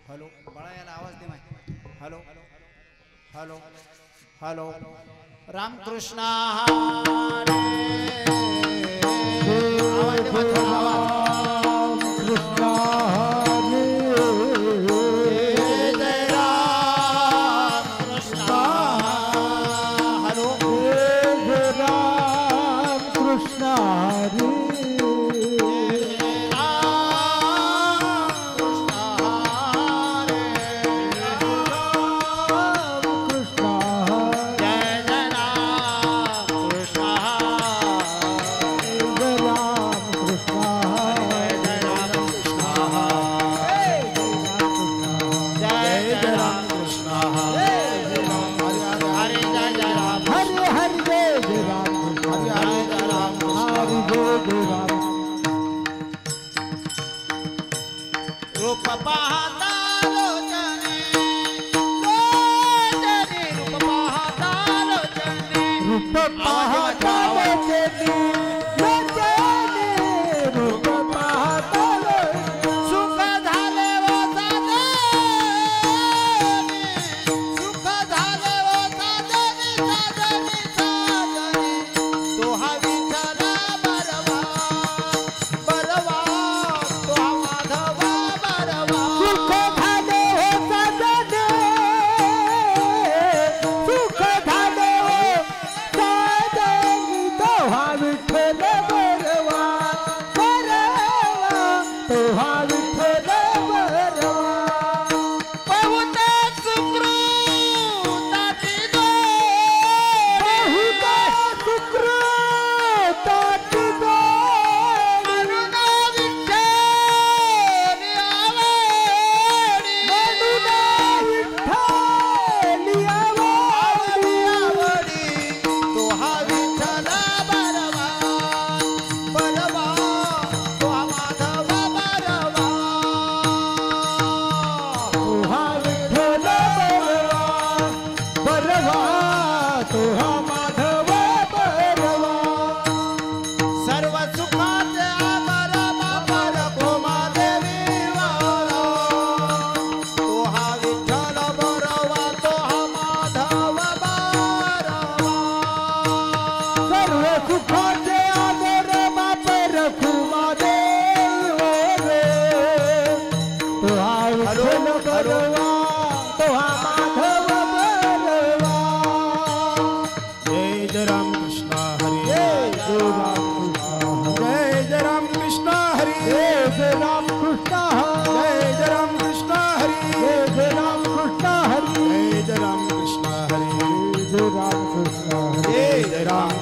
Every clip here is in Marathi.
हॅलो बाळा याला आवाज दे माहिती हॅलो हॅलो हॅलो रामकृष्ण हरे आवाज दे माहिती आवाज कृष्ण रूप पाहता लोचने रूप पाहता लोचने रूप पाहता लोचने रूप पाहता सुख झाले व साधने सुख झाले व साधने साधने साधने तो हा विठ्ठला बरवा बरवा तो हा Madhava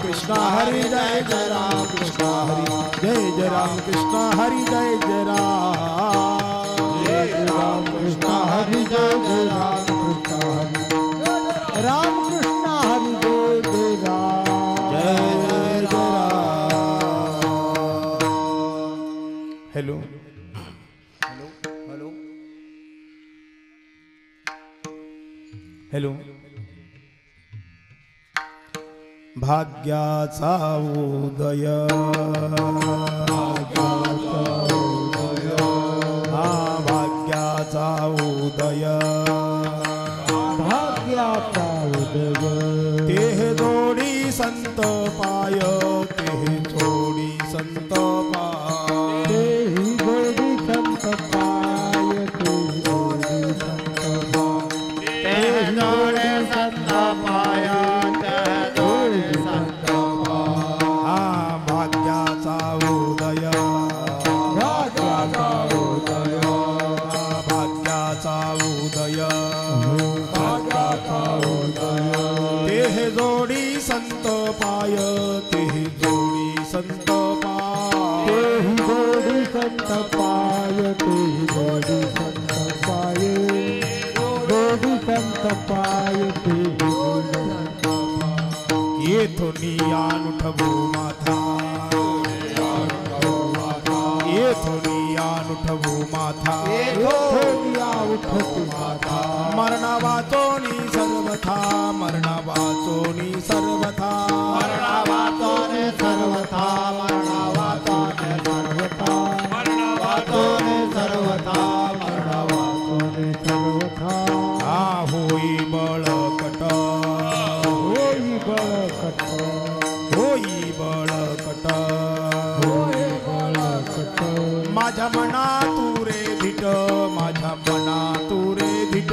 Krishna Hari Jai Jai Ram Krishna Hari Jai Jai Ram Krishna Hari Jai Jai Ram Krishna Hari Jai Jai Ram Krishna Hari Ram Krishna Hari Jai Jai Ram Hello Hello Hello Hello भाग्याचा उदय भाग्याचा उदय भाग्याचा उदय तेह जोडी संत पाय तेह जोडी संत पाय तेह जोडी संत पाय तेह जोडी संत पाय तेह जोडी संत पाय भाग्याचा उदय संत पाय ते गोडी संत पाय गोडी संत पाय ते येथोनी अनुठवो माथा येथोनी अनुठवो माथा येथोनी उठतो माथा मरणा वाचोनी सर्वथा मरणा वाचोनी सर्वथा मरणा वाचोनी सर्वथा मरणा वाचोनी सर्वथा मरणा वाचोनी सर्वथा मरणा वाचोनी सर्वथा होई बळकट होई बळकट होई बळकट होई बळकट माझ्या मना तू रे धिट माझ्या मना तू रे धिट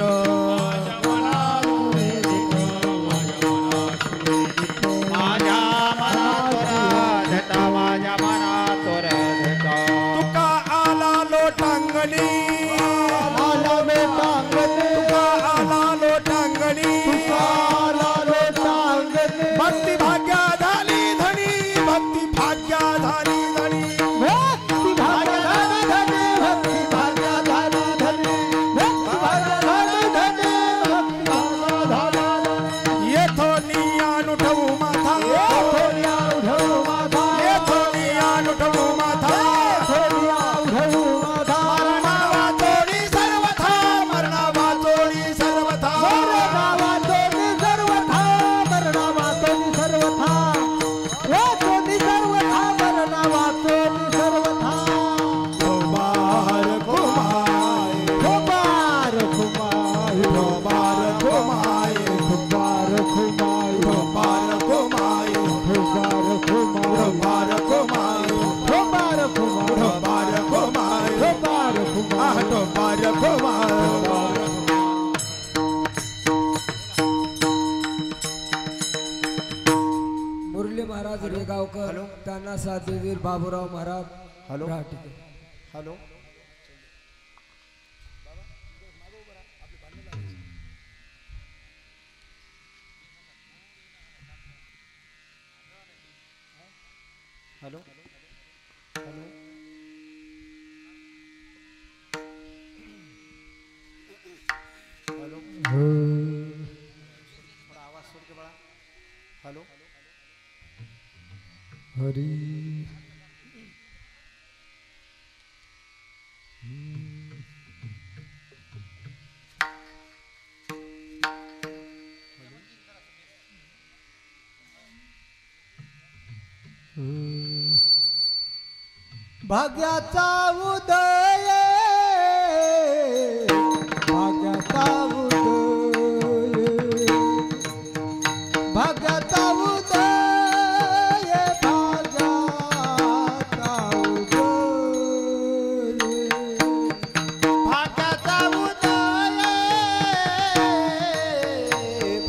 तुका आला लोटांगणी आला लोटांगणी तुका आला लोटांगणी आला लोटांगणी भक्ती भाग्या झाली धनी भक्ती भाग्या झाली धनी भक्ती भाग्या झाली धनी भक्ती भाग्या झाली धनी भक्ती भाग्या झाली धनी भक्ती भाग्या झाली येथोनी अनुठवू माथा येथोनी अनुठवू माथा येथोनी अनुठवू माथा येथोनी अनुठवू माथा मरणा वाचोनी सर्वथा मरणा वाचोनी सर्वथा मरणा वाचोनी सर्वथा मरणा वाचोनी सर्वथा वाचोनी सर्वथा मरणा वाचोनी सर्वथा खोबार खोमाय खोबार खोमाय खोबार खोमाय खोबार खोमाय खोबार खोमाय खोबार खोमाय खोबार खोमाय खोबार खोमाय खोबार खोमाय खोबार खोमाय मुरली महाराज रेगावकर त्यांना साधवीर बाबूराव महाराज हॅलो राहटीके. हॅलो हॅलो हॅलो हॅलो थोडा आवाज सोड के बाळा हॅलो हरी भाग्याचा उदय भाग्याचा उदय भाग्याचा उदय भाग्याचा उदय भाग्याचा उदय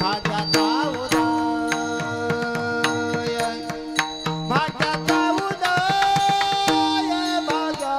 भाग्याचा उदय भाग्याचा उदय भाग्याचा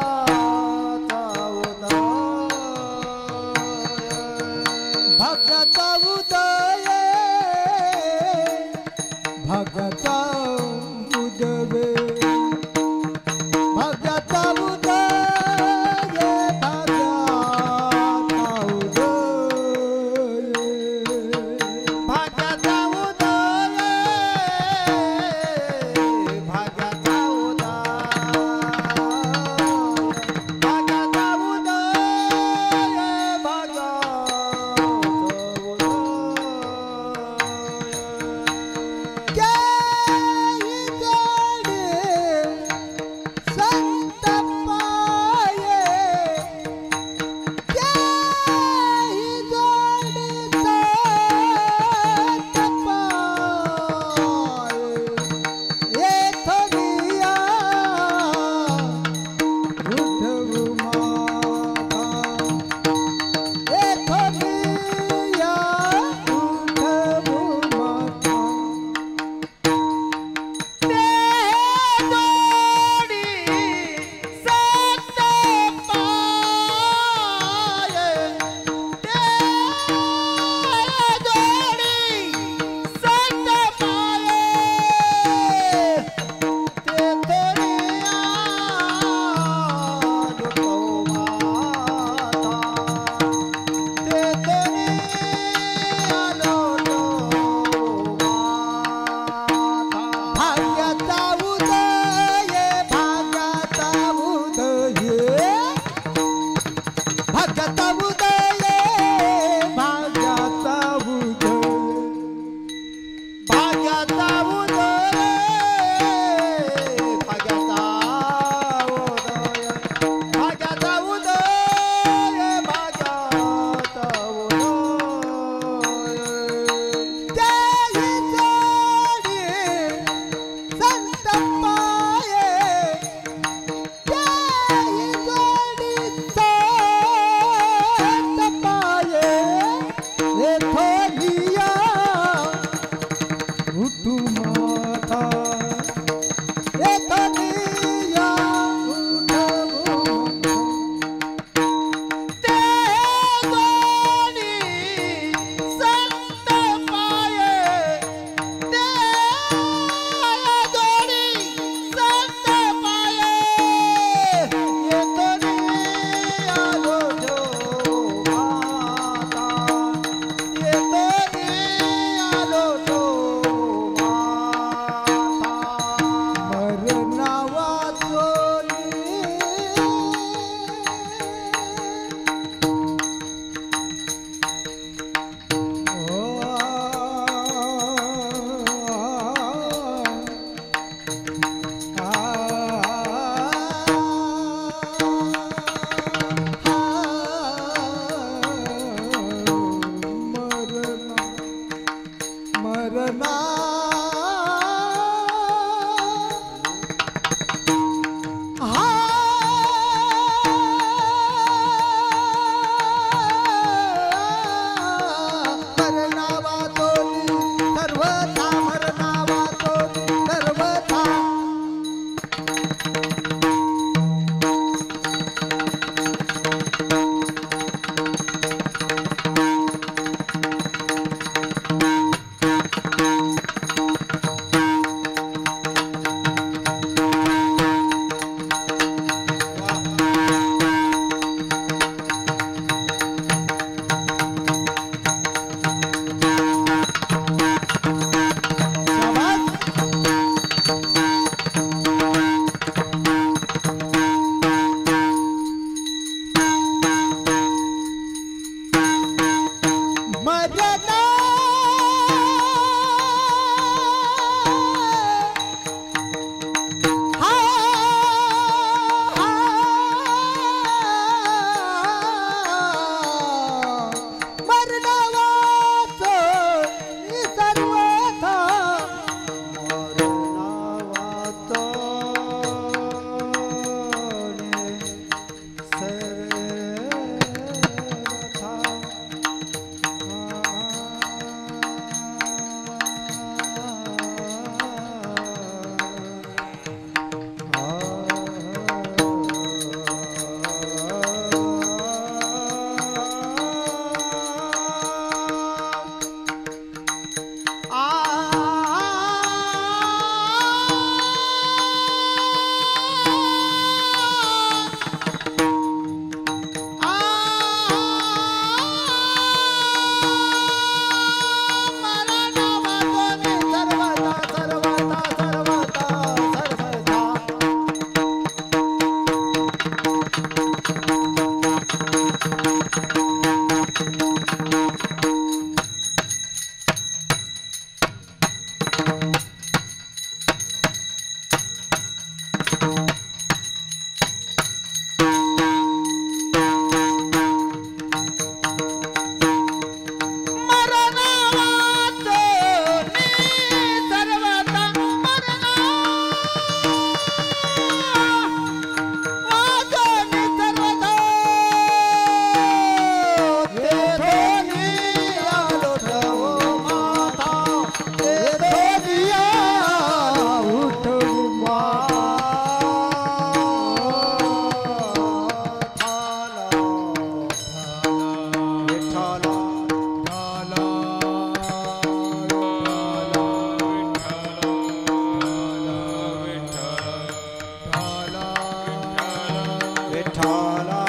विठ्ठला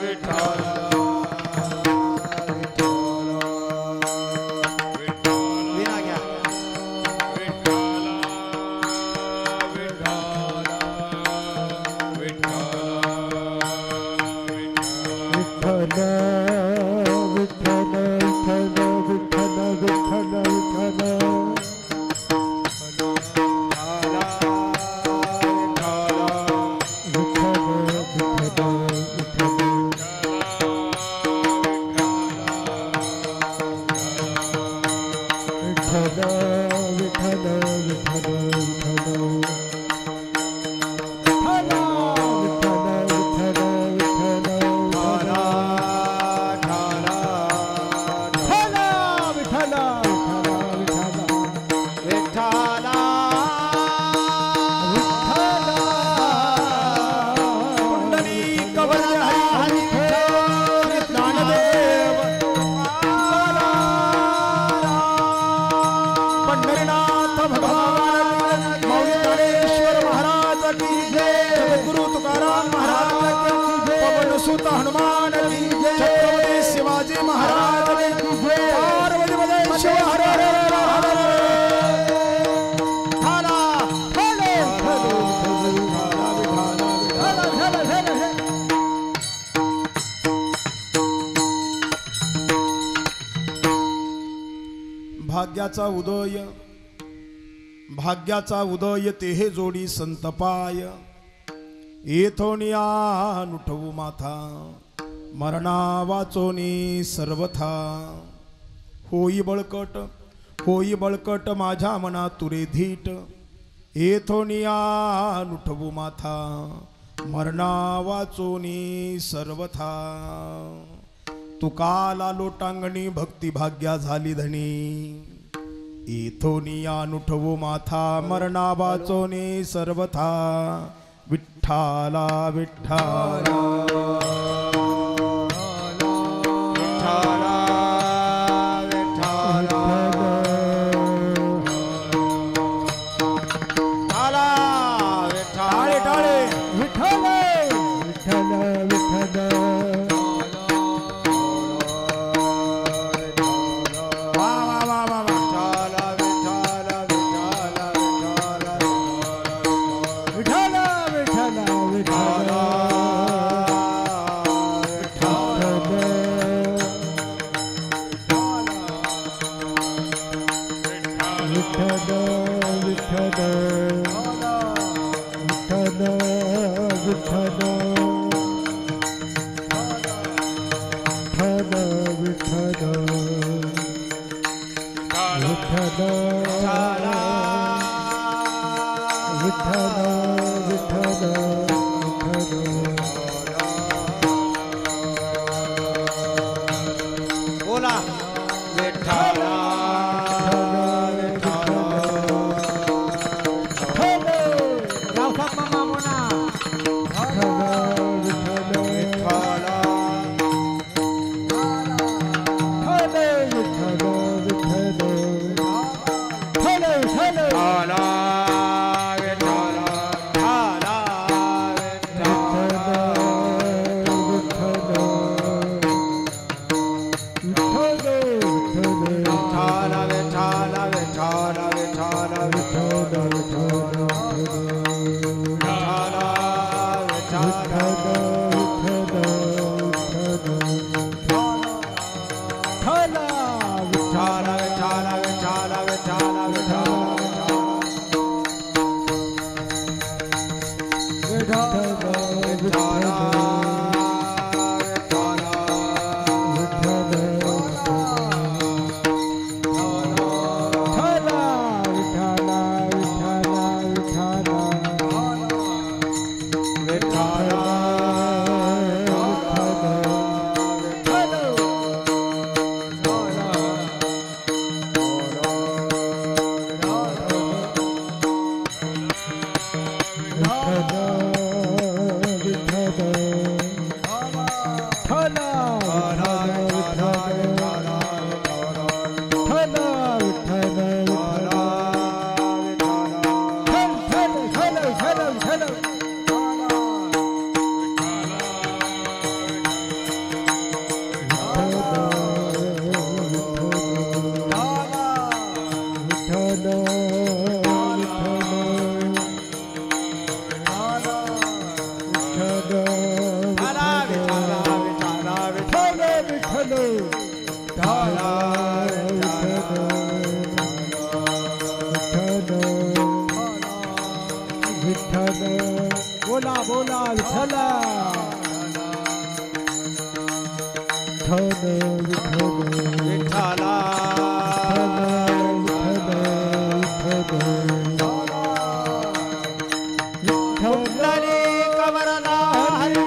विठ्ठला विना घ्या हनुमान की जय, छत्रपति शिवाजी महाराज की जय, पार्वती बजय शिव हर हर हर हर ठाला ठाले भाग्याचा उदय तेहे जोडी संतपाय येथोनिया नुठवू माथा मरणा वाचोनी सर्वथा होई बळकट माझ्या मना तुरे धीट येथोनिया नुठवू माथा मरणा वाचोनी सर्वथा तुकाला लोटांगणी भक्ती भाग्या झाली धनी येथोनिया नुठवू माथा मरणा वाचोनी सर्वथा विठ्ठला विठ्ठला बोला विठ्ठला विठ्ठल विठ्ठला कुंडली कमरला हरी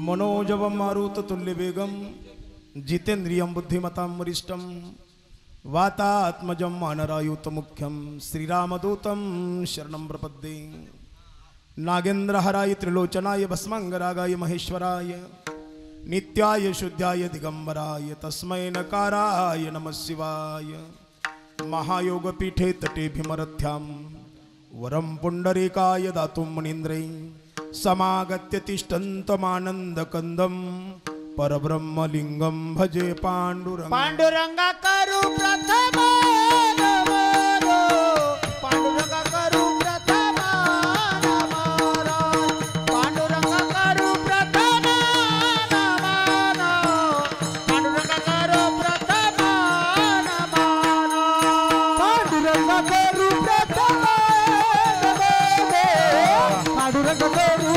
मनोजवं मारुततुल्य वेगं जितेन्द्रियं बुद्धिमतां वरिष्ठं वातात्मजं वानरायुतमुख्यं श्रीरामदूतं शरणं प्रपद्ये। नागेन्द्रहराय त्रिलोचनाय भस्मांगरागाय महेश्वराय नित्याय शुद्धाय दिगंबराय तस्मै नकाराय नमः शिवाय। महायोगपीठे तटे भीमरथ्यां वरं पुंडरीकाय दातुं मुनीन्द्रै समागत्य तिष्ठन्तमानन्दकन्दं परब्रह्मलिंगं भजे पांडुरंग। पांडुरंगा करू प्रथम नमो, पांडुरंगा करू प्रथम नमो, पांडुरंगा करू प्रथम नमो, पांडुरंगा करू प्रथम नमो, पांडुरंगा करू प्रथम नमो, पांडुरंगा करू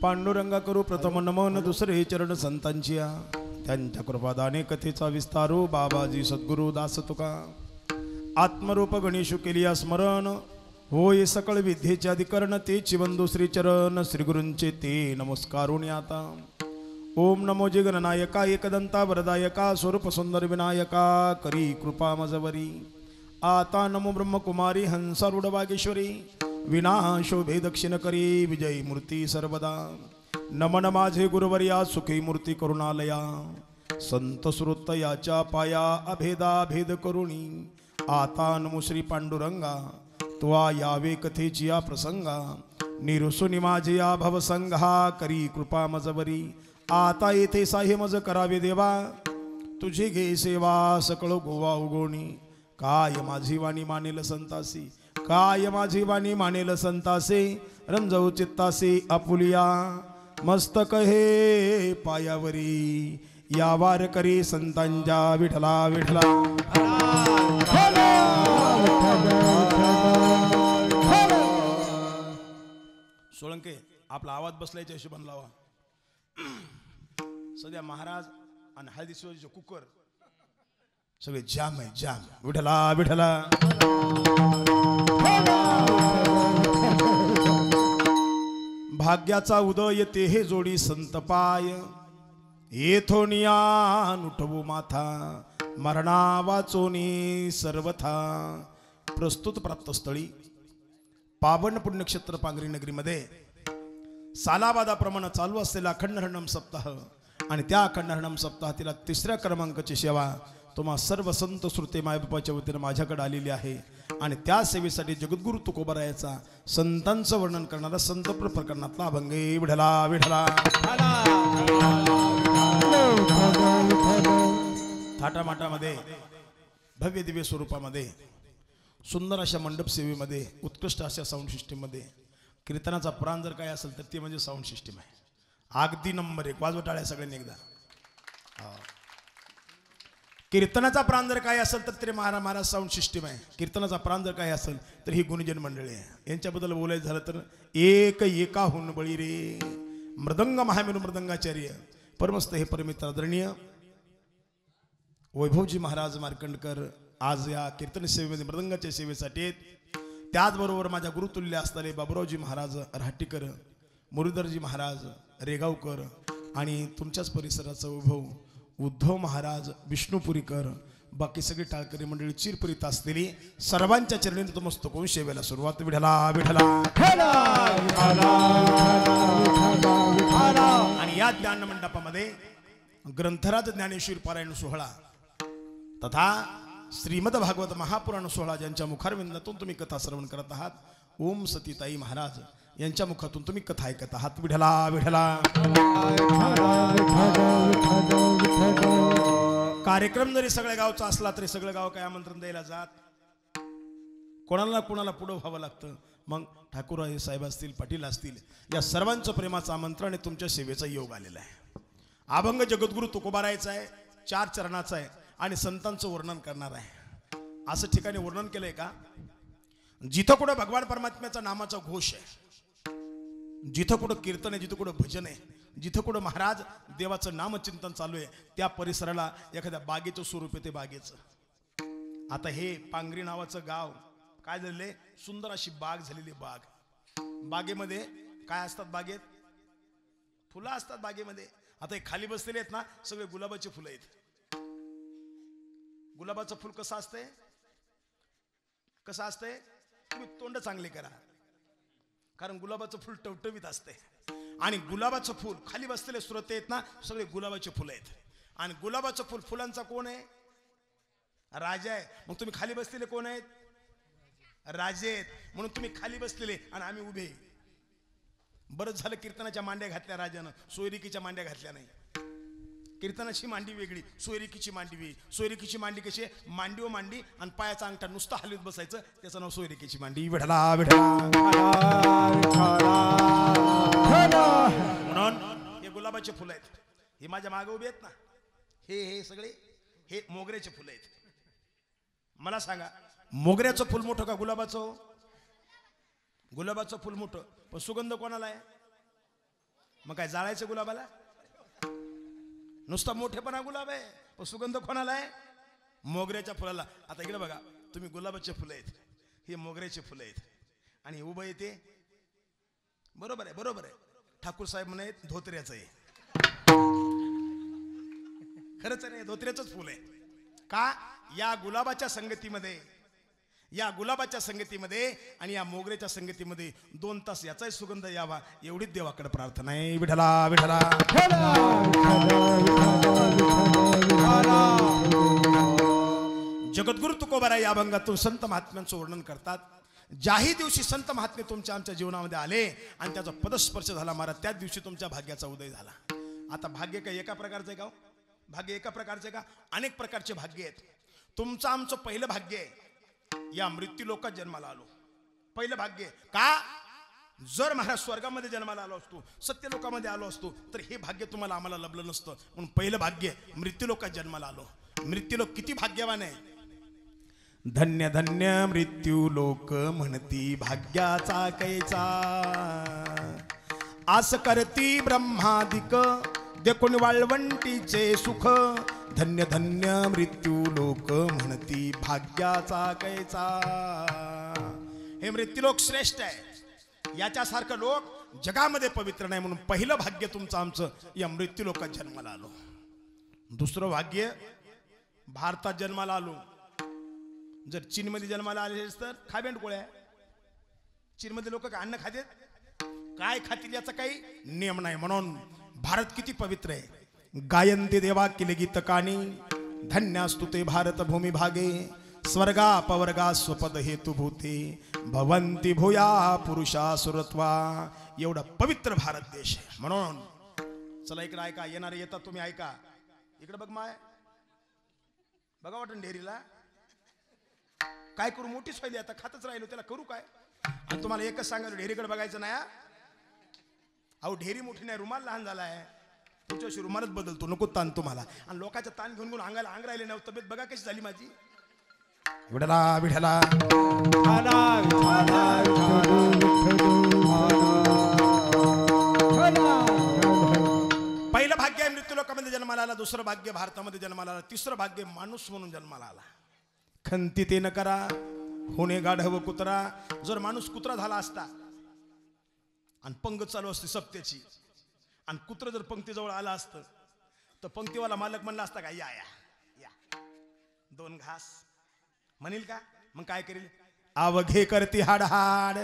पांडुरंगा करू प्रथम नमन दुसरे चरण संतांचिया त्यांच्या कृपादाने कथेचा विस्तारू बाबाजी सद्गुरु दास तुका आत्मरूप गणेशु केलिया स्मरण होय सकळ विद्येचे अधिकरण ते चिवंदु श्री चरण श्री गुरूंचे ते नमस्कारुणी आता। ओम नमो जिगणनायका एकदंता वरदायका स्वरूप सुंदर विनायका करी कृपा मजवरी आता नमो ब्रह्मकुमारी हंसारूढ वागेश्वरी विनाशोभे दक्षिण करी विजयी मूर्ती सर्वदा। नमन माझे गुरुवर्या सुखी मूर्ती करुणालया संत श्रुत याच्या पाया अभेदा भेद करुणी आता नमो श्री पांडुरंगा तुआ यावे कथेची या प्रसंगा निरुसुनी माझे या भवसंघा करी कृपा मजवरी आता येथे साहे मज करावे देवा तुझी घे सेवा सकळ गोवा उगोणी काय माझी वाणी मानेल संतासी काय माझी वाणी मानेल संतासे रंजव चित्तासे आपुलिया मस्तक हे पायावरी या वार करी संतांच्या विठला विठला। सोळंके आपला आवाज बसल्याच्या हिशोबाने लावा। सध्या महाराज आणि हळदी शिवाजीचे कुकर सगळे जाम आहे जाम। विठला विठला भाग्याचा उदय ते हे जोडी संत पाय येथोनिया उठवू माथा मरणा वाचोनी सर्वथा। प्रस्तुत प्राप्त स्थळी पावन पुण्यक्षेत्र पांगरी नगरीमध्ये सालाबादाप्रमाणे चालू असलेला अखंड हरणम सप्ताह आणि त्या अखंड हरणम सप्ताहातील 3ऱ्या क्रमांकाची सेवा तुम्हा सर्व संत श्रुते मायबापाच्या वतीनं माझ्याकडे आलेली आहे आणि त्या सेवेसाठी जगद्गुरु तुकोबारायाचा संतांचं वर्णन करणारा संत प्रकरणातला अभंग विठला विठला थाटामाटामध्ये भव्य दिव्य स्वरूपामध्ये सुंदर अशा मंडप सेवेमध्ये उत्कृष्ट अशा साऊंड सिस्टीममध्ये कीर्तनाचा प्राण जर काय असेल तर ते म्हणजे साऊंड सिस्टीम आहे. अगदी नंबर 1. वाजव टाळ्या सगळ्यांनी एकदा. कीर्तनाचा प्राण जर काय असेल तर ते महाराज साऊंड सिस्टीम आहे. कीर्तनाचा प्राण जर काय असेल तर ही गुणजन मंडळी आहे. यांच्याबद्दल बोलायचं झालं तर एकाहून बळी रे मृदंग महामेरू मृदंगाचार्य परमस्त हे परमित्र आदरणीय वैभवजी महाराज मार्कंडकर आज या कीर्तन सेवेमध्ये मृदंगाच्या सेवेसाठी त्याचबरोबर माझ्या गुरुतुल्य असणारे बाबुरावजी महाराज राहटीकर मुरलीधरजी महाराज रेगावकर आणि तुमच्याच परिसराचा वैभव उद्धव महाराज विष्णुपुरीकर बाकी सगळी टाळकरी मंडळी चिरपुरीत असलेली सर्वांच्या चरणी नतमस्तक होऊन सेवेला सुरुवात. विठला विठला आणि या ज्ञान मंडपामध्ये ग्रंथराज ज्ञानेश्वर पारायण सोहळा तथा श्रीमद भागवत महापुराण सोहळा ज्यांच्या मुखारविंदातून तुम्ही कथा श्रवण करत आहात ओम सतीताई महाराज यांच्या मुखातून तुम्ही कथा ऐकत आहात. विठला विठला कार्यक्रम जरी सगळ्या गावचा असला तरी सगळं गाव काय आमंत्रण द्यायला जात कोणाला कोणाला पुढं व्हावं लागतं. मग ठाकूर साहेब असतील पाटील असतील या सर्वांचं प्रेमाचं आमंत्रण आणि तुमच्या सेवेचा योग आलेला आहे. अभंग जगद्गुरु तुकोबारायचा आहे 4 चरणाचा आहे आणि संतांचं वर्णन करणार आहे. असं ठिकाणी वर्णन केलंय का जिथं कुठं भगवान परमात्म्याचा नामाचा घोष आहे जिथं कुठं कीर्तन आहे जिथं कुठं भजन आहे जिथं कुठं महाराज देवाचं नामचिंतन चालू आहे त्या परिसराला एखाद्या बागेचं स्वरूप आहे ते बागेचं. आता हे पांगरी नावाचं गाव काय झालेलं आहे सुंदर अशी बाग झालेली बाग. बागेमध्ये काय असतात बागेत फुलं असतात बागेमध्ये. आता हे खाली बसलेले आहेत ना सगळे गुलाबाचे फुलं आहेत. गुलाबाचं फुल कसं असतंय तुम्ही तोंड चांगले करा कारण गुलाबाचं फुल टवटवीत असते आणि गुलाबाचं फुल खाली बसलेले श्रोते आहेत ना सगळे गुलाबाचे फुलं आहेत आणि गुलाबाचं फुल फुलांचा कोण आहे राजा आहे. मग तुम्ही खाली बसलेले कोण आहेत राजे आहेत म्हणून तुम्ही खाली बसलेले आणि आम्ही उभे. बरंच झालं कीर्तनाच्या मांड्या घातल्या राजानं सोयरिकीच्या मांड्या घातल्या नाही. कीर्तनाची मांडी वेगळी सोयरिकीची मांडी वेगळी. सोयरिकीची मांडी कशी आहे मांडी मांडी आणि पायाचा अंगठा नुसता हलवीत बसायचं त्याचं नाव सोयरिकीची मांडी. विठला विठला म्हणून हे गुलाबाचे फुलं आहेत. हे माझ्या मागे उभे आहेत ना हे सगळे हे मोगऱ्याचे फुलं आहेत. मला सांगा मोगऱ्याचं फुल मोठं का गुलाबाचं गुलाबाचं फुल मोठं पण सुगंध कोणाला आहे मग काय जाळायचं गुलाबाला नुसता मोठेपणा गुलाब आहे पण सुगंध कोणाला आहे मोगऱ्याच्या फुलाला. आता इकडे बघा तुम्ही गुलाबाचे फुलं आहेत हे मोगऱ्याचे फुलं आहेत आणि उभं येते बरोबर आहे ठाकूर साहेब म्हणे धोत्र्याचं आहे खरंच नाही धोत्र्याचंच फुल आहे का या गुलाबाच्या संगतीमध्ये आणि या मोगऱ्याच्या संगतीमध्ये 2 तास याचाही सुगंध यावा एवढीच देवाकडे प्रार्थना आहे. विठला विठला जगद्गुरु तुकोबाराय या अभंगातून संत महात्म्यांचं वर्णन करतात. ज्याही दिवशी संत महात्मे तुमच्या आमच्या जीवनामध्ये आले आणि त्याचा पदस्पर्श झाला महाराज त्याच दिवशी तुमच्या भाग्याचा उदय झाला. आता भाग्य काय एका प्रकारचं आहे का भाग्य एका प्रकारचं आहे का अनेक प्रकारचे भाग्य आहेत. तुमचं आमचं पहिलं भाग्य आहे या मृत्यू लोकात जन्माला आलो. पहिलं भाग्य का जर महाराज स्वर्गामध्ये जन्माला आलो असतो सत्य लोकामध्ये आलो असतो तर हे भाग्य तुम्हाला आम्हाला लभलं नसतं. म्हणून पहिलं भाग्य मृत्यू लोकात जन्माला आलो. मृत्यू लोक किती भाग्यवान आहे. धन्य धन्य मृत्यू लोक म्हणती भाग्याचा कैचा आस करती ब्रह्मादिक देखून वाळवंटीचे सुख. धन्य धन्य मृत्यू लोक म्हणती भाग्याचा कैचा. हे मृत्यूलोक श्रेष्ठ आहे याच्यासारखं लोक जगामध्ये पवित्र नाही म्हणून पहिलं भाग्य तुमचं आमचं या मृत्यूलोकात जन्माला आलो. दुसरं भाग्य भारतात जन्माला आलो. जर चीनमध्ये जन्माला आले तर खाबेंड कोळ्या चीनमध्ये लोक काय अन्न खातेत काय खातील याचा काही नियम नाही. म्हणून भारत किती पवित्र आहे. गायन्ते देवा किल गीत कानी धन्यास्तु ते भारत भूमी भागे स्वर्गा पवर्गा स्वपद हेतुभूते भवंती भूया पुरुषा सुरत्वा. एवढा पवित्र भारत देश आहे. म्हणून चला इकडे ऐका, येणारे येतात तुम्ही ऐका. इकडे बघ माय, बघा वाटण डेअरीला काय करू, मोठीच व्हायली आता, खातच राहिलो, त्याला करू काय. आणि तुम्हाला एकच सांगायला, ढेरीकडे बघायचं नाही. अहो ढेरी मोठी नाही, रुमाल लहान झाला आहे, पुढच्या रुमालच बदलतो, नको ताण तुम्हाला. आणि लोकांचा ताण घेऊन घेऊन अंगाला अंग राहिले नाही. तब्येत बघा कशी झाली माझी. विठला विठला पहिलं भाग्य मृत्यू लोकांमध्ये जन्माला आला, दुसरं भाग्य भारतामध्ये जन्माला आला, तिसरं भाग्य माणूस म्हणून जन्माला आला. खंती ते न करा होणे गाढव कुत्रा. जर माणूस कुत्रा झाला असता आणि पंगत चालू असते सप्त्याची, आणि कुत्र जर पंक्तीजवळ आला असतं तर पंक्तीवाला मालक म्हणला असता का या या या 2 घास म्हणेल का. मग काय करेल, अवघे करती हाड हाड,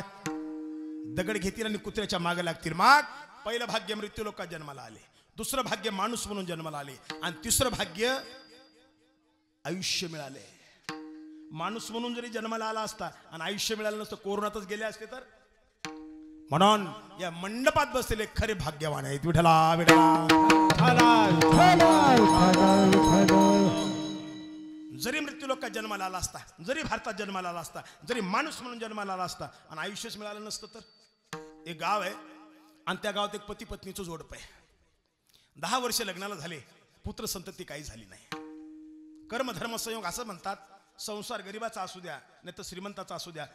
दगड घेतील आणि कुत्र्याच्या मागे लागतील. मग पहिलं भाग्य मृत्यू लोकात जन्माला आले, दुसरं भाग्य माणूस म्हणून जन्माला आले, आणि तिसरं भाग्य आयुष्य मिळाले. माणूस म्हणून जरी जन्माला आला असता आणि आयुष्य मिळालं नसतं, कोरोनातच गेले असते तर. म्हणून या मंडपात बसलेले खरे भाग्यवान आहेत. विठला विठला. जरी मृत्यू लोकात जन्माला आला असता, जरी भारतात जन्माला आला असता, जरी माणूस म्हणून जन्माला आला असता आणि आयुष्यच मिळालं नसतं तर. एक गाव आहे आणि त्या गावात एक पती पत्नीचं जोडप आहे. 10 वर्ष लग्नाला झाले, पुत्र संतती काही झाली नाही. कर्म धर्म संयोग असं म्हणतात. संसार गरीबाचा असू द्या नाही तर श्रीमंताचा असू द्या,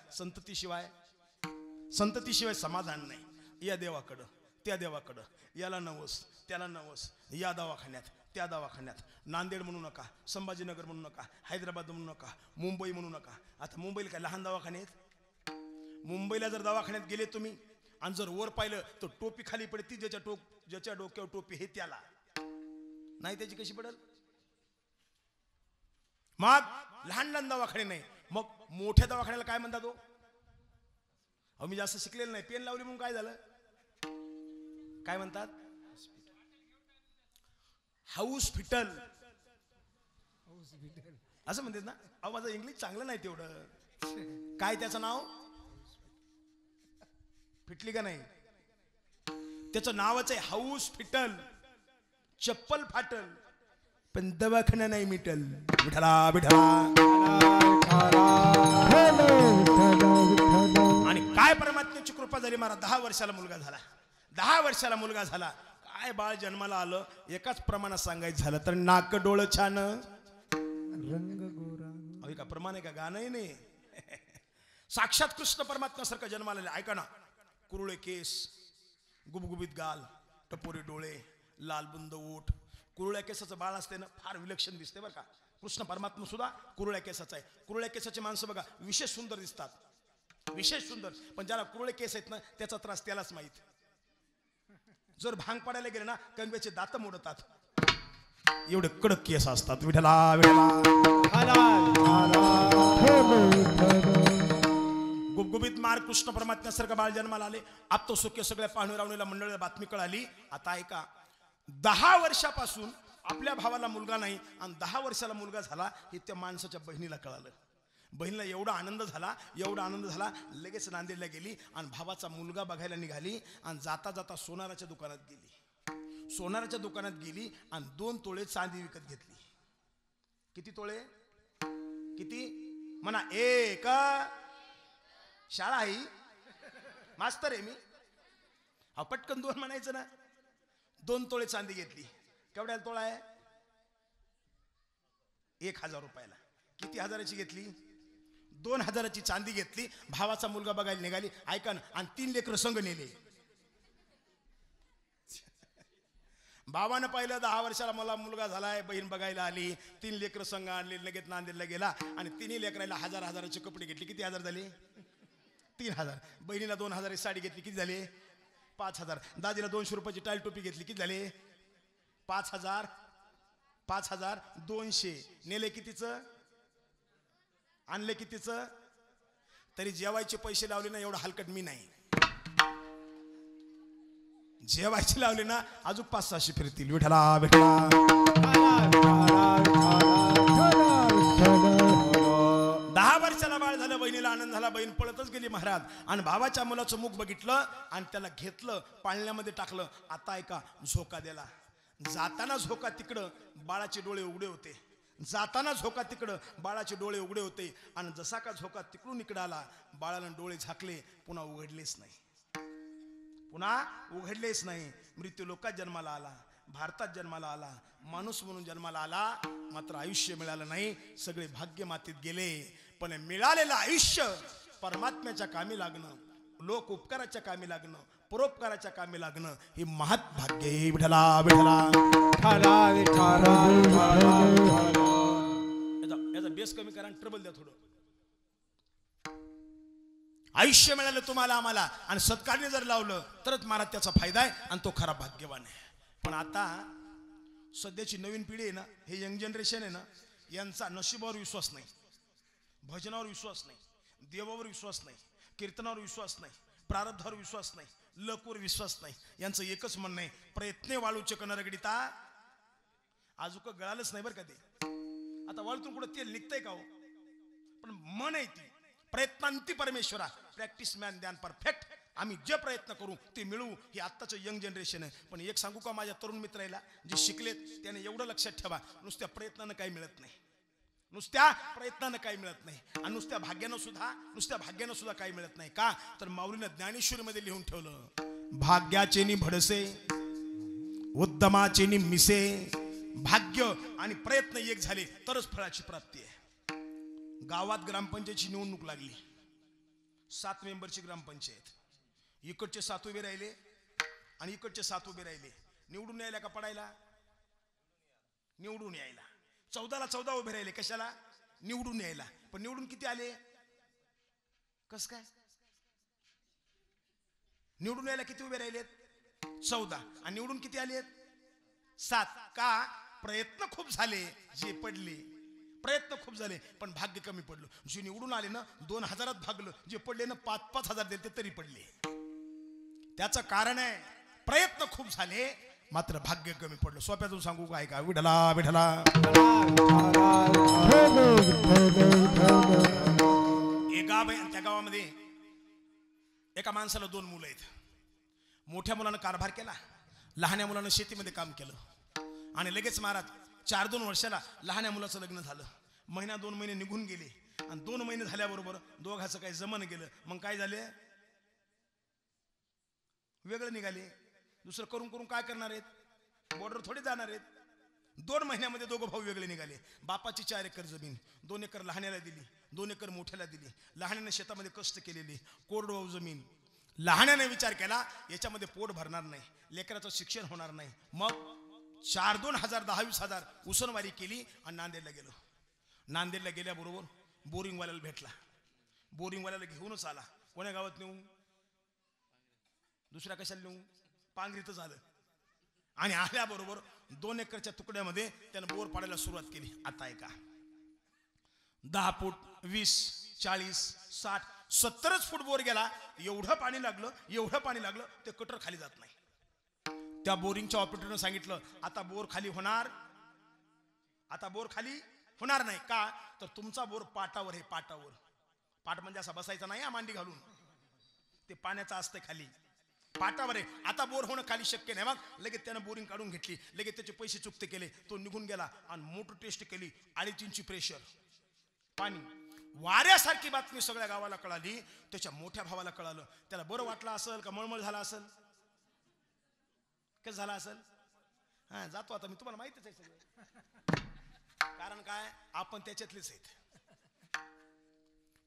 संततीशिवाय समाधान नाही. या देवाकडं त्या देवाकडं, याला नवस त्याला नवस, या दवाखान्यात त्या दवाखान्यात. नांदेड म्हणू नका, संभाजीनगर म्हणू नका, हैदराबाद म्हणू नका, मुंबई म्हणू नका. आता मुंबईला काय लहान दवाखाने आहेत. मुंबईला जर दवाखान्यात गेले तुम्ही आणि जर वर पाहिलं तर टोपी खाली पडते. ज्याच्या डोक्यावर टोपी हे त्याला नाही, त्याची कशी पडेल. मग लहान लहान दवाखाने नाही, मग मोठ्या दवाखान्याला काय म्हणतात. अहो मी जास्त शिकलेलं नाही, पेन लावली म्हणून काय झालं, काय म्हणतात, हॉस्पिटल असं म्हणतात ना. अहो माझं इंग्लिश चांगलं नाही तेवढं. काय त्याचं नाव, फिटली का नाही, त्याचं नावच आहे हॉस्पिटल. चप्पल फाटल पण दवाखाना नाही मिटल. विठला विठला. आणि काय परमात्म्याची कृपा झाली, मला 10 वर्षाला मुलगा झाला. 10 वर्षाला मुलगा झाला. काय बाळ जन्माला आलं, एकाच प्रमाणात सांगायचं झालं तर नाक डोळं छान रंग गोरा. अहो का प्रमाण आहे का, गाणंही नाही. साक्षात कृष्ण परमात्म्यासारखं जन्माला आले. ऐका ना, कुरुळे केस, गुबगुबीत गाल, टपोरे डोळे, लालबुंद ओठ. कुरुळ्या केसाचं बाळ असते ना, फार विलक्षण दिसते बरं का. कृष्ण परमात्मा सुद्धा कुरुळ्या केसाचा आहे. कुरुळ्या केसाचे माणसं बघा विशेष सुंदर दिसतात, विशेष सुंदर. पण ज्याला कुरुळे केस आहेत ना, त्याचा त्रास त्यालाच माहित. जर भांग पडायला गेले ना, कंगव्याचे दात मोडतात, एवढे कडक केस असतात. विठला विठला. गुबगुबीत मार कृष्ण परमात्म्यासारखं बाळ जन्माला आले. आप तो सुख्य सगळ्या पाहुणे मंडळाला बातमी कळाली. आता ऐका, 10 वर्षापासून आपल्या भावाला मुलगा नाही आणि 10 वर्षाला मुलगा झाला हे त्या माणसाच्या बहिणीला कळालं. बहिणीला एवढा आनंद झाला, एवढा आनंद झाला, लगेच नांदेडला गेली आणि भावाचा मुलगा बघायला निघाली. आणि जाता जाता सोनाराच्या दुकानात गेली. सोनाराच्या दुकानात गेली आणि 2 तोळे चांदी विकत घेतली. किती तोळे, किती म्हणा. एक शाळा आहे, मास्तर आहे मी. हा पटकन 2 म्हणायचं ना. 2 तोळे चांदी घेतली. केवढ्याला तोळा आहे, 1000 रुपयाला. किती हजाराची घेतली, 2000ची चांदी घेतली. भावाचा मुलगा बघायला निघाली. ऐका ना, आणि 3 लेकरं संग नेले. भावानं पाहिलं 10 वर्षाला मला मुलगा झालाय, बहीण बघायला आली, 3 लेकरं संघ आणले, लगेच नांदेडला गेला आणि 3 लेकराला 1000 कपडे घेतले. किती हजार झाले, 3000. बहिणीला 2000 साडी घेतली, किती झाले, 5000. दादीला 200 रुपयाची टाईल टोपी घेतली, किती झाले, 5000. 5000 200 नेले. कितीचं आणले, कितीचं. तरी जेवायचे पैसे लावले ना, एवढं हलकट मी नाही. जेवायची लावली ना अजून 500-600 फिरतील. विठला विठला. 10 वर्षाला बाळ झालं. बहिणीला आनंद झाला. बहीण पळतच गेली महाराज आणि भावाच्या मुलाचं मुख बघितलं आणि त्याला घेतलं, पाळण्यामध्ये टाकलं. आता ऐका, झोका दिला. जाताना झोका तिकडं बाळाचे डोळे उघडे होते. जाताना झोका तिकडं बाळाचे डोळे उघडे होते आणि जसा का झोका तिकडून इकडं आला, बाळानं डोळे झाकले, पुन्हा उघडलेच नाही. पुन्हा उघडलेच नाही. मृत्यू लोकात जन्माला आला, भारतात जन्माला आला, माणूस म्हणून जन्माला आला, मात्र आयुष्य मिळालं नाही. सगळे भाग्य मातीत गेले. पण मिळालेलं आयुष्य परमात्म्याच्या कामी लागणं, लोक उपकाराच्या कामी लागणं, परोपकाराच्या कामी लागणं हे महत् भाग्य आहे. विठला विठला. याचा बेस कमी करा, ट्रबल द्या थोडं. आयुष्य मिळालं तुम्हाला आम्हाला आणि सत्कारने जर लावलं तरच मला त्याचा फायदा आहे आणि तो खरा भाग्यवान आहे. पण आता सध्याची नवीन पिढी आहे ना, हे यंग जनरेशन आहे ना, यांचा नशिबावर विश्वास नाही, भजनावर विश्वास नाही, देवावर विश्वास नाही, कीर्तनावर विश्वास नाही, प्रारब्धावर विश्वास नाही, लकवर विश्वास नाही. यांचं एकच म्हणणं आहे, प्रयत्ने वाळूचे कनरगडिता. आजूक गळालंच नाही बरं का ते. आता वाळूतून कुठं तेल निघतंय का हो? पण मन आहे ती प्रयत्नांती परमेश्वरा. प्रॅक्टिस मॅन द्यान परफेक्ट. आम्ही जे प्रयत्न करू ते मिळवू. हे आत्ताचं यंग जनरेशन आहे. पण एक सांगू का माझ्या तरुण मित्राला, जे शिकलेत त्याने एवढं लक्षात ठेवा, नुसत्या प्रयत्नानं काही मिळत नाही. नुसत्या प्रयत्नानं काही मिळत नाही आणि नुसत्या भाग्यानं सुद्धा काही मिळत नाही. का तर माऊलीनं ज्ञानेश्वरीमध्ये लिहून ठेवलं, भाग्याचे नि भडसे, उद्यमाचे नि मिसे. भाग्य आणि प्रयत्न एक झाले तरच फळाची प्राप्ती आहे. गावात ग्रामपंचायतची निवडणूक लागली. 7 मेंबरची ग्रामपंचायत. इकडचे 7 उभे राहिले आणि इकडचे 7 उभे राहिले. निवडून यायला का पडायला? निवडून यायला. 14ला 14 उभे राहिले. कशाला? निवडून यायला. पण निवडून किती आले? कस काय? निवडून यायला किती उभे राहिलेत? 14. आणि निवडून किती आलेत? 7. का? प्रयत्न खूप झाले, जे पडले. प्रयत्न खूप झाले पण भाग्य कमी पडलं. जे निवडून आले ना 2000त भागलं, जे पडले ना 5-5 हजार दिले तरी पडले. त्याचं कारण आहे प्रयत्न खूप झाले मात्र भाग्य कमी पडलं. सोप्यातून सांगू काय का? विठला विठला. एक गाव आहे, त्या गावामध्ये एका माणसाला 2 मुलं आहेत. मोठ्या मुलानं कारभार केला, लहान्या मुलानं शेतीमध्ये काम केलं आणि लगेच महाराज 4-2 वर्षाला लहान्या मुलाचं लग्न झालं. महिना 2 महिने निघून गेले आणि 2 महिने झाल्याबरोबर दोघाचं काही जमन गेलं. मग काय झाले? वेगळं निघाले. दुसरं करून करून काय करणार आहेत? बॉर्डर थोडे जाणार आहेत. 2 महिन्यामध्ये दोघं भाऊ वेगळे निघाले. बापाची 4 एकर जमीन 2 एकर लहान्याला दिली, 2 एकर मोठ्याला दिली. लहान्याने शेतामध्ये कष्ट केलेले, कोरडवाहू जमीन. लहान्याने विचार केला याच्यामध्ये पोट भरणार नाही, लेकराचं शिक्षण होणार नाही. मग 4-2 हजार 10-20 हजार उसनवारी केली आणि नांदेडला गेलो. नांदेडला गेल्याबरोबर बोरिंगवाल्याला भेटला. बोरिंगवाल्याला घेऊनच आला. कोण्या गावात नेऊ? दुसऱ्या कशाला नेऊ? पांगरीतच आलं. आणि आल्याबरोबर 2 एकरच्या तुकड्यामध्ये त्यानं बोर पाडायला सुरुवात केली. आता ऐका, 10 फूट 20, 40, 60, 70च फूट बोर गेला. एवढं पाणी लागलं ते कटर खाली जात नाही. त्या बोरिंगच्या ऑपरेटरनं सांगितलं आता बोर खाली होणार नाही. का तर तुमचा बोर पाटावर आहे. पाट म्हणजे असा बसायचा नाही, मांडी घालून. ते पाण्याचं असतं खाली, पाटावर आहे. आता बोर होणं खाली शक्य नाही. मग लगेच त्यानं बोरिंग काढून घेतली, लगेच त्याचे पैसे चुकते केले. तो निघून गेला आणि मोटर टेस्ट केली. 2.5 इंची प्रेशर पाणी. वाऱ्यासारखी बातमी सगळ्या गावाला कळाली. त्याच्या मोठ्या भावाला कळालं. त्याला बरं वाटलं असेल का मळमळ झाला असेल? कसं झालं असेल? हा, जातो आता मी, तुम्हाला माहितीच आहे सगळं. कारण काय? आपण त्याच्यातलेच आहेत.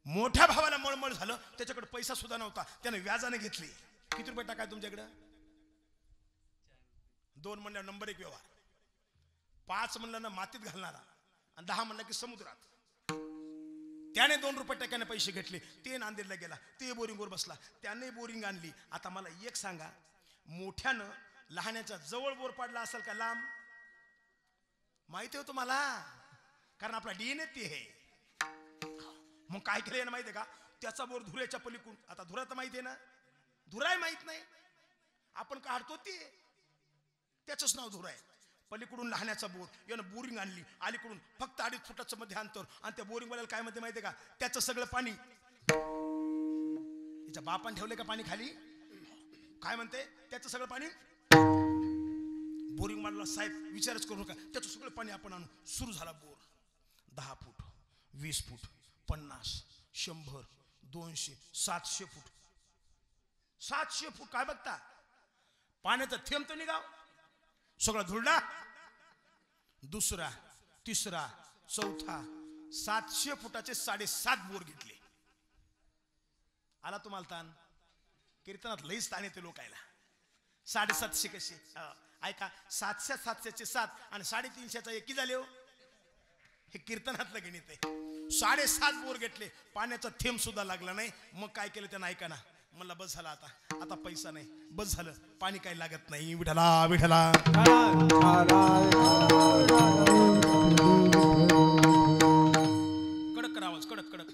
मोठ्या भावाला मळमळ झालं. त्याच्याकडे पैसा सुद्धा नव्हता. त्याने व्याजाने घेतली. किती रुपये टाकाय तुमच्याकडे? 2 म्हणल्या नंबर 1 व्यवहार. 5 म्हणलं ना मातीत घालणारा आणि 10 म्हणलं की समुद्रात. त्याने 2 रुपये टक्क्याने पैसे घेतले. ते नांदेडला गेला, ते बोरिंगवर बसला, त्याने बोरिंग आणली. आता मला एक सांगा, मोठ्यानं लहान्याच्या जवळ बोर पाडला असेल का लांब? माहिती आहे तुम्हाला, कारण आपला डीएनए ते आहे. मग काय केलं ना माहिती आहे का? त्याचा बोर धुऱ्याच्या पलीकडून. आता धुरा तर माहिती आहे ना? धुराय माहित नाही. आपण काढतो ते त्याचंच नाव धूर आहे. पलीकडून लहाण्याचा बोर यानं बोरिंग आणली, अलीकडून फक्त 2.5 फुटाचं मध्ये अंतर, आणि त्या बोरिंग वाल्याला काय म्हणते माहितीये का, त्याचं सगळं पाणी तिच्या बापान ठेवले का पाणी खाली, काय म्हणते त्याचं सगळं पाणी. बोरिंग वाला साहेब विचारच करू नका, त्याचं सगळं पाणी आपण आणू. सुरू झाला बोर. 10 फूट 20 फूट 50 100 200 700 फूट 700 फूट काय बघता, पाण्याचा थेंब तर निघाव, सगळा धुरडा. दुसरा तिसरा चौथा 700 फुटाचे 7.5 बोर घेतले. आला तुम्हाला ताण. कीर्तनात लईच ताण येते लोकायला. 750 कसे ऐका, 700 700चे 7 आणि 350चा 1 झाले हो. हे कीर्तनातलं गणित आहे. 7.5 बोर घेतले, पाण्याचा थेंब सुद्धा लागला नाही. मग काय केलं त्यानं ऐका ना, मला बस झाला, आता पैसा नाही, बस झालं, पाणी काही लागत नाही. विठला विठला कडक कर आवाज, कडक कडक.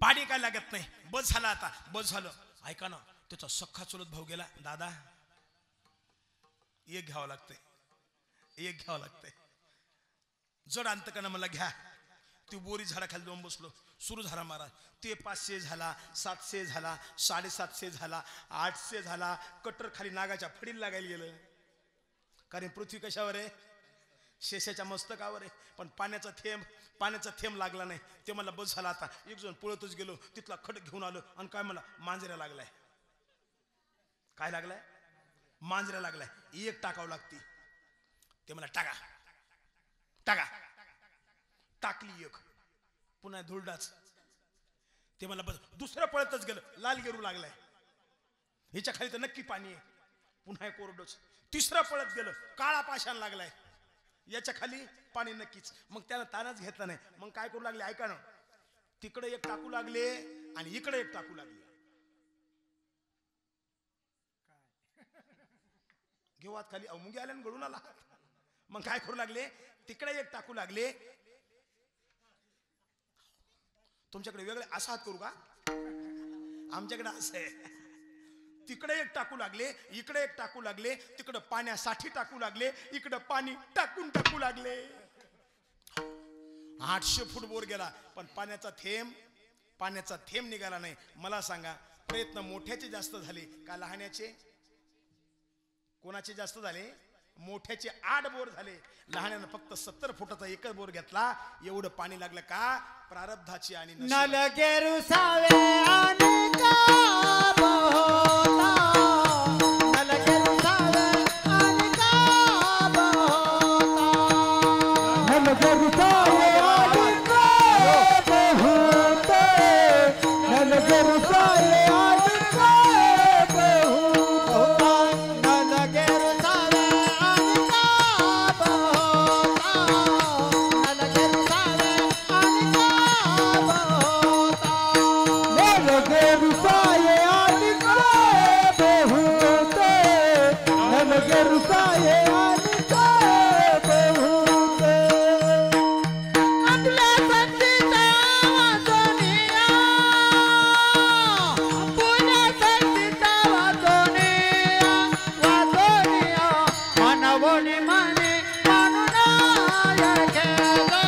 पाणी काय लागत नाही, बस झालं, आता बस झालं. ऐका ना, त्याचा सख्खा चुलत भाऊ गेला, दादा एक घ्यावं लागतंय, एक घ्यावं लागतंय. जड आणतं का ना, मला घ्या. ती बोरी झाडाखाली जाऊन बसलो. सुरू झाला महाराज. ते 500 झाला, 700 झाला, 750 झाला, 800 झाला. कटर खाली नागाच्या फडीला लागायला गेलं. कारण पृथ्वी कशावर आहे, शेषाच्या मस्तकावर आहे. पण पाण्याचा थेंब लागला नाही. ते मला बस झाला. आता एक जण पळतच गेलो, तिथला खड घेऊन आलो, आणि काय मला मांजऱ्या लागलाय. काय लागलाय, मांजऱ्या लागलाय. एक टाकावं लागती. ते मला टाका टाका, टाकली एक, पुन्हा धुरडाच. ते मला बस. दुसरं पळतच गेलं, लाल गेरू लागलाय. हिच्या खाली तर नक्की पाणी आहे, पुन्हा एक कोरडोच. तिसरं पळत गेलं, काळा पाषाण लागलाय, याच्या खाली पाणी नक्कीच. मग त्यानं तानच घेतला नाही. मग काय करू लागले ऐका ना, तिकडे एक टाकू लागले आणि इकडे एक टाकू लागले. घेऊ हात खाली, मुंगी आल्या गळून आला. मग काय करू लागले, तिकडे एक टाकू लागले. तुमच्याकडे वेगळे असा हात करू का, आमच्याकडे असं आहे. तिकडे एक टाकू लागले, इकडे एक टाकू लागले, तिकडे पाण्यासाठी टाकू लागले, इकडे पाणी टाकू लागले. 800 फूट बोर गेला, पण पाण्याचा थेंब निघाला नाही. मला सांगा, प्रयत्न मोठ्याचे जास्त झाले का लहाण्याचे? कोणाचे जास्त झाले? मोठ्याचे 8 बोर झाले. लहाण्यानं फक्त 70 फुटाचा 1 बोर घेतला. एवढं पाणी लागलं का? प्रारब्धाची आणि नल गेरू सावे आणि का बहोता, नल गेरू सावे आणि का बहोता, नल गेरू सावे आणि का बहोता, नल गेरू सावे आणि का बहोता, नल गेरू सावे आणि का बहोता, नल गेरू सावे आणि का बहोता, नल गेरू सावे आणि का बहोता, नल गेरू सावे आणि का बहोता. आपल्या संतीचा वाजोनिया, पुण्या संतीचा वाजोनिया, वाजोनिया मनवोनी मनी म्हणून खेळलो,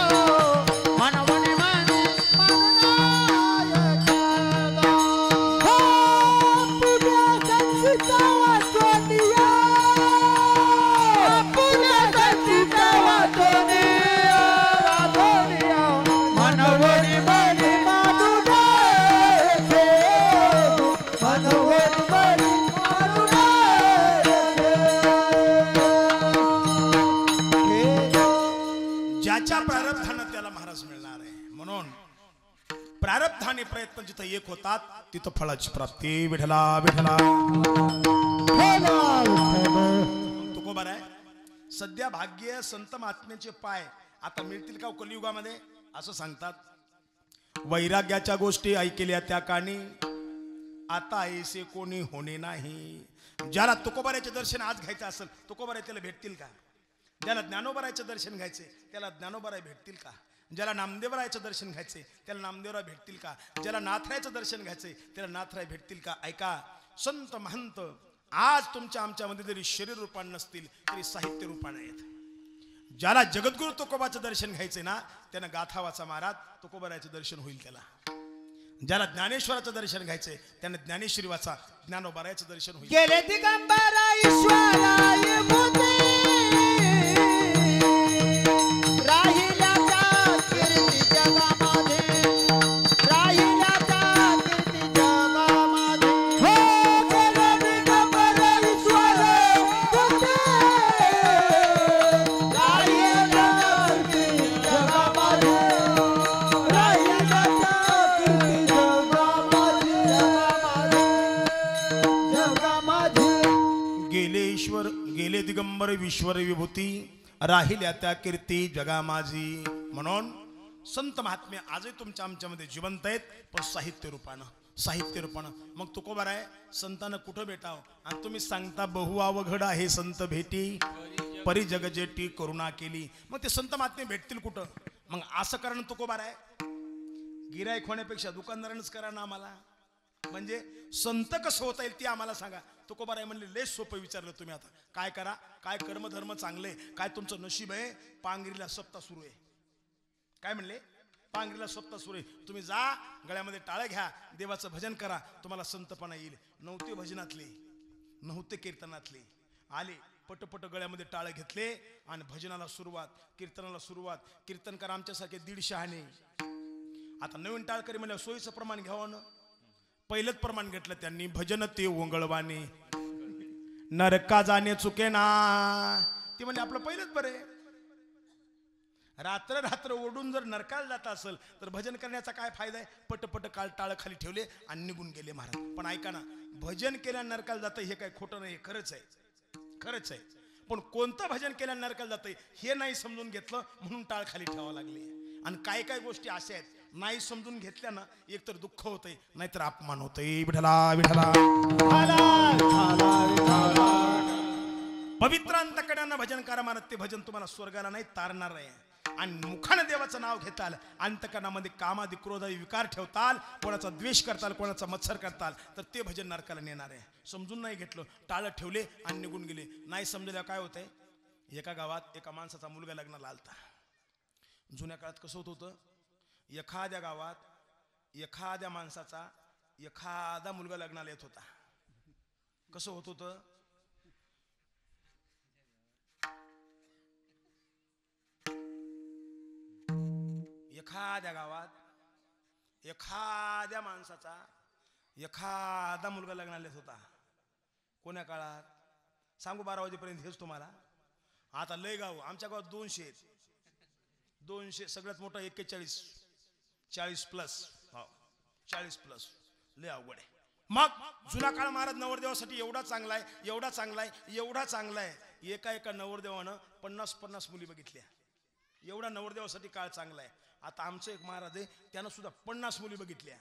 मनवोनी मनी म्हणून खेळलो. हो पुण्या संतीचा वाजोनिया, पुण्या संतीचा वाजोनिया, वाजोनिया मनवोनी मनी म्हणून खेळलो, मनवोनी मनी म्हणून खेळलो. ज्याच्या प्रारब्धानं त्याला महाराज मिळणार आहे. म्हणून प्रारब्धाने प्रयत्न जिथं एक होतात तिथं फळाची प्राप्ती. विठला विठला तुकोबार आहे. सध्या भाग्य संत महात्म्याचे पाय आता मिळतील का कलियुगामध्ये असं सांगतात. वैराग्याच्या गोष्टी ऐकल्या त्या कानी, आता ऐसे कोणी होणे नाही. ज्याला तुकोबाराचे दर्शन आज घ्यायचं असेल, तुकोबारा त्याला भेटतील का? ज्याला ज्ञानोबाराचे दर्शन घ्यायचे त्याला ज्ञानोबाराय भेटतील का? ज्याला नामदेवरायाचं दर्शन घ्यायचंय त्याला नामदेवराय भेटतील का? ज्याला नाथरायाचं दर्शन घ्यायचंय त्याला नाथराय भेटतील का? ऐका संत महंत आज तुमच्या आमच्यामध्ये जरी शरीर रूपान नसतील तरी साहित्य रूपान आहेत. ज्याला जगद्गुरु तुकोबाचं दर्शन घ्यायचंय ना त्यानं गाथावाचा महाराज तुकोबारायाचं दर्शन होईल त्याला. ज्याला ज्ञानेश्वराचं दर्शन घ्यायचंय त्यानं ज्ञानेश्वरी वाचा ज्ञानोबारायाचं दर्शन होईल. गेले दिगंबरा ईश्वराय भूते राहिल्या त्या कीर्ती जगामध्ये राहिल्या त्या कीर्ती जगामध्ये हो गेले दिगंबरा ईश्वराय भूते राहिल्या त्या कीर्ती जगामध्ये राहिल्या त्या कीर्ती जगामध्ये गेले ईश्वर गेले दिगंबर ईश्वर विभूती राहिल्या त्या कीर्ती जगा माझी. म्हणून संत महात्मे आजही तुमच्या आमच्यामध्ये जिवंत आहेत पण साहित्य रूपानं. मग तुकोबाराय संतांना कुठं भेटावं आणि तुम्ही सांगता बहु अवघड आहे संत भेटी परी जग जेटी करुणा केली. मग ते संत महात्मे भेटतील कुठं? मग असं करणं तुकोबाराय गिराईक होण्यापेक्षा दुकानदारांच करा ना आम्हाला. म्हणजे संत कसं होता येईल ते आम्हाला सांगा. तुकोबाराय म्हणले लय सोपं विचारलं तुम्ही. आता काय करा, काय कर्मधर्म चांगले, काय तुमचं नशीब आहे. पांगरीला सप्ताह सुरू आहे. काय म्हणले? पांगरीला सप्ताह सुरू आहे. तुम्ही जा गळ्यामध्ये टाळं घ्या, देवाचं भजन करा, तुम्हाला संतपणा येईल. नव्हते भजनातले नव्हते कीर्तनातले आले पटपट गळ्यामध्ये टाळं घेतले आणि भजनाला सुरुवात कीर्तनाला सुरुवात. कीर्तनकार आमच्यासारखे 150 आणे. आता नवीन टाळकरी म्हणजे सोयीचं प्रमाण घ्यावं ना. पहिलंच प्रमाण घेतलं त्यांनी भजन ते ओंगळवाने नरका जाणे चुके ना. ते म्हणजे आपलं पहिलंच बरे. रात्र रात्र ओढून जर नरकाला जात असेल तर भजन करण्याचा काय फायदा आहे? पटपट काळ टाळ खाली ठेवले आणि निघून गेले महाराज. पण ऐका ना, भजन केल्या नरकाला जातं हे काय खोटं नाही, खरंच आहे. पण कोणतं भजन केल्या नरकाला जातं हे नाही समजून घेतलं म्हणून टाळ खाली ठेवावं लागले. आणि काय काय गोष्टी अशा आहेत नाही समजून घेतल्या ना एकतर दुःख होतंय नाहीतर अपमान होतंय. विठला विठला पवित्र अंतकरणानं भजन करा महाराज. ते भजन तुम्हाला स्वर्गाला नाही तारणार आहे. आणि मुखानं देवाचं नाव घेताल, अंतकरणामध्ये कामादी क्रोधादी विकार ठेवताल, कोणाचा द्वेष करताल, कोणाचा मत्सर करताल तर ते भजन नरकाला नेणार आहे. समजून नाही घेतलं, टाळं ठेवले आणि निघून गेले. नाही समजलं काय होतंय? एका गावात एका माणसाचा मुलगा लग्नाला आलता. जुन्या काळात कसं होत होतं? एखाद्या गावात एखाद्या माणसाचा एखादा मुलगा लग्नाला येत होता. कसं होत होतं? एखाद्या गावात एखाद्या माणसाचा एखादा मुलगा लग्नाला येत होता. कोण्या काळात सांगू? 12 वाजेपर्यंत हेच तुम्हाला. आता लय गाव आमच्या गावात 200 आहेत. 200 सगळ्यात मोठा 41 40 प्लस. हो 40 प्लस लय अवघड आहे. मग जुना काळ महाराज नवरदेवासाठी एवढा चांगला आहे. एका नवरदेवानं 50 मुली बघितल्या. एवढा नवरदेवासाठी काळ चांगला आहे. आता आमचं एक महाराज आहे त्यानं सुद्धा 50 मुली बघितल्या.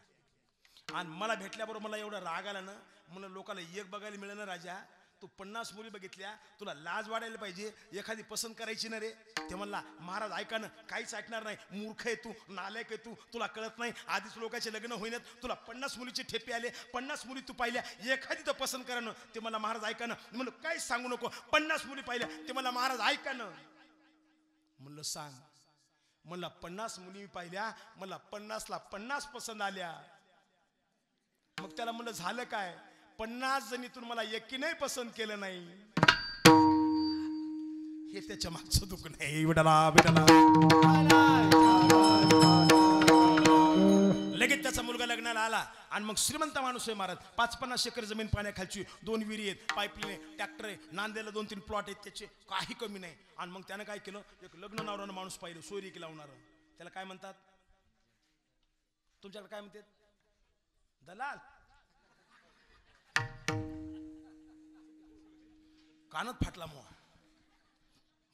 आणि मला भेटल्याबरोबर मला एवढा राग आला ना. म्हणून लोकांना एक बघायला मिळेल ना राजा, तू 50 मुली बघितल्या, तुला लाज वाढायला पाहिजे, एखादी पसंत करायची ना रे. ते म्हणला महाराज ऐका ना, काहीच ऐकणार नाही, मूर्ख आहे तू, नालायक आहे तू, तुला कळत नाही, आधीच लोकांचे लग्न होईनात, तुला 50 मुलीचे ठेपे आले, 50 मुली तू पाहिल्या, एखादी तर पसंत करा ना. ते मला महाराज ऐका ना. म्हणलं काहीच सांगू नको, 50 मुली पाहिल्या. ते मला महाराज ऐका ना. म्हणलं सांग. म्हणला 50 मुली पाहिल्या, मला 50ला 50 पसंत आल्या. मग त्याला म्हणलं झालं काय? 50 जणीतून मला एकी नाही पसंत केलं नाही. हे त्याच्या मागचं दुःख नाही. विठला लगेच त्याचा मुलगा लग्नाला आला. आणि मग श्रीमंत माणूस आहे महाराज. 5-50 एकर जमीन पाण्याखालची, 2 विहिरी आहेत, पाईपलाईन आहे, ट्रॅक्टर आहे, नांदेला 2-3 प्लॉट आहेत, त्याचे काही कमी नाही. आणि मग त्यानं काय केलं? एक लग्न नवरानं माणूस पाहिलं, सोयरी की लावणार. त्याला काय म्हणतात? तुमच्याकडे काय म्हणतात? दलाल. कानात फाटला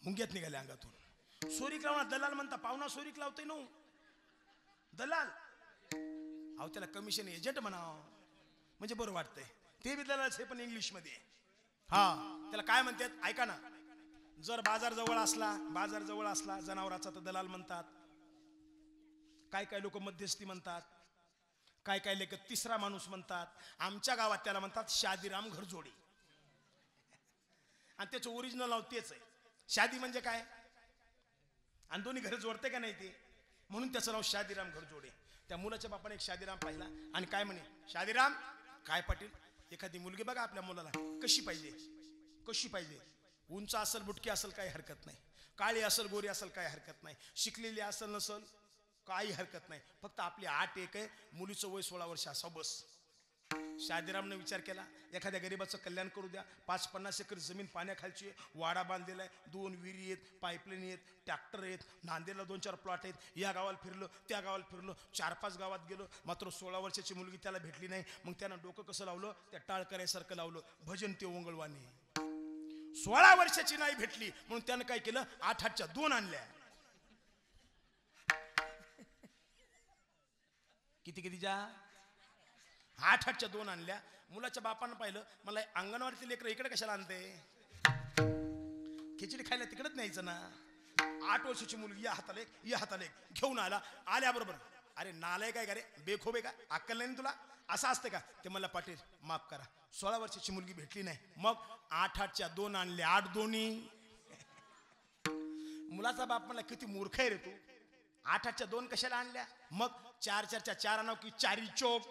मुंग्यात निघाल्या अंगातून. सोरीक लावणार दलाल म्हणता. पाहुणा सोरीक लावतोय नो दलाल. अहो त्याला कमिशन एजंट म्हणावं म्हणजे बरं वाटतंय. ते बी दलाल हे पण इंग्लिश मध्ये. हा त्याला काय म्हणतात ऐका ना. जर बाजार जवळ असला जनावराचा तर दलाल म्हणतात. काय काय लोक मध्यस्थी म्हणतात, काय काय लेख तिसरा माणूस म्हणतात. आमच्या गावात त्याला म्हणतात शादीराम घरजोडे, आणि त्याचं ओरिजिनल नाव तेच आहे. शादी म्हणजे काय, आणि दोन्ही घर जोडते का नाही ते, म्हणून त्याचं नाव शादीराम घरजोडे. त्या मुलाच्या बापाने एक शादीराम पाहिला आणि काय म्हणे, शादीराम काय पाटील, एखादी मुलगी बघा आपल्या मुलाला कशी पाहिजे, कशी पाहिजे, उंच असल बुटकी असल काही हरकत नाही, काळी असल गोरी असल काही हरकत नाही, शिकलेली असल नसल काही हरकत नाही, फक्त आपली आट एक आहे, मुलीचं वय 16 वर्ष असावं बस. शादीरामने विचार केला, एखाद्या गरीबाचं कल्याण करू द्या. 5-50 एकर जमीन पाण्याखालची आहे, वाडा बांधलेला आहे, 2 विहिरी आहेत, पाईपलाईन आहेत, ट्रॅक्टर आहेत, नांदेडला 2-4 प्लॉट आहेत. या गावाला फिरलो, त्या गावाला फिरलो, 4-5 गावात गेलो, मात्र 16 वर्षाची मुलगी त्याला भेटली नाही. मग त्यानं डोकं कसं लावलं, त्या टाळ करायसारखं लावलं, भजन ते ओंगळवाने. 16 वर्षाची नाही भेटली म्हणून त्यानं काय केलं, 8-8च्या 2 आणल्या. कितीच्या 8-8च्या 2 आणल्या. मुलाच्या बापानं पाहिलं, मला अंगणवाडीतील लेकरं इकडे कशाला आणते, खिचडी खायला तिकडेच न्यायचं ना. 8 वर्षाची मुलगी या हाताला एक, या हाताला एक घेऊन आल्याबरोबर, अरे नालाय काय का रे, बेखोबे का, अक्कल नाही तुला, असं असते का. ते मला पाटील माफ करा, 16 वर्षाची मुलगी भेटली नाही, मग 8-8च्या 2 आणले, 8 दोन्ही. मुलाचा बाप मला किती मूर्ख आहे रे तू, 8-8च्या 2 कशाला आणल्या, मग 4-4च्या 4 आणाव की 4 चोक.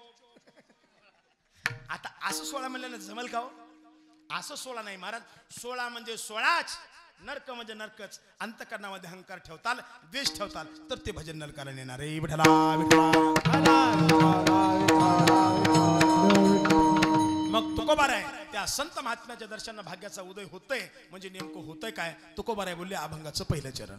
आता असं 16 म्हणल्यानं जमल का हो, असं 16 नाही महाराज, 16 म्हणजे 16च, नरक म्हणजे नरकच. अंतकरणामध्ये अहंकार ठेवताल, द्वेष ठेवताल, तर ते भजन नरकाला नेणार आहे. विठला मग तुकोबाराय त्या संत महात्म्याच्या दर्शना भाग्याचा उदय होतोय, म्हणजे नेमकं होतंय काय, तुकोबाराय बोलले अभंगाचं पहिलं चरण.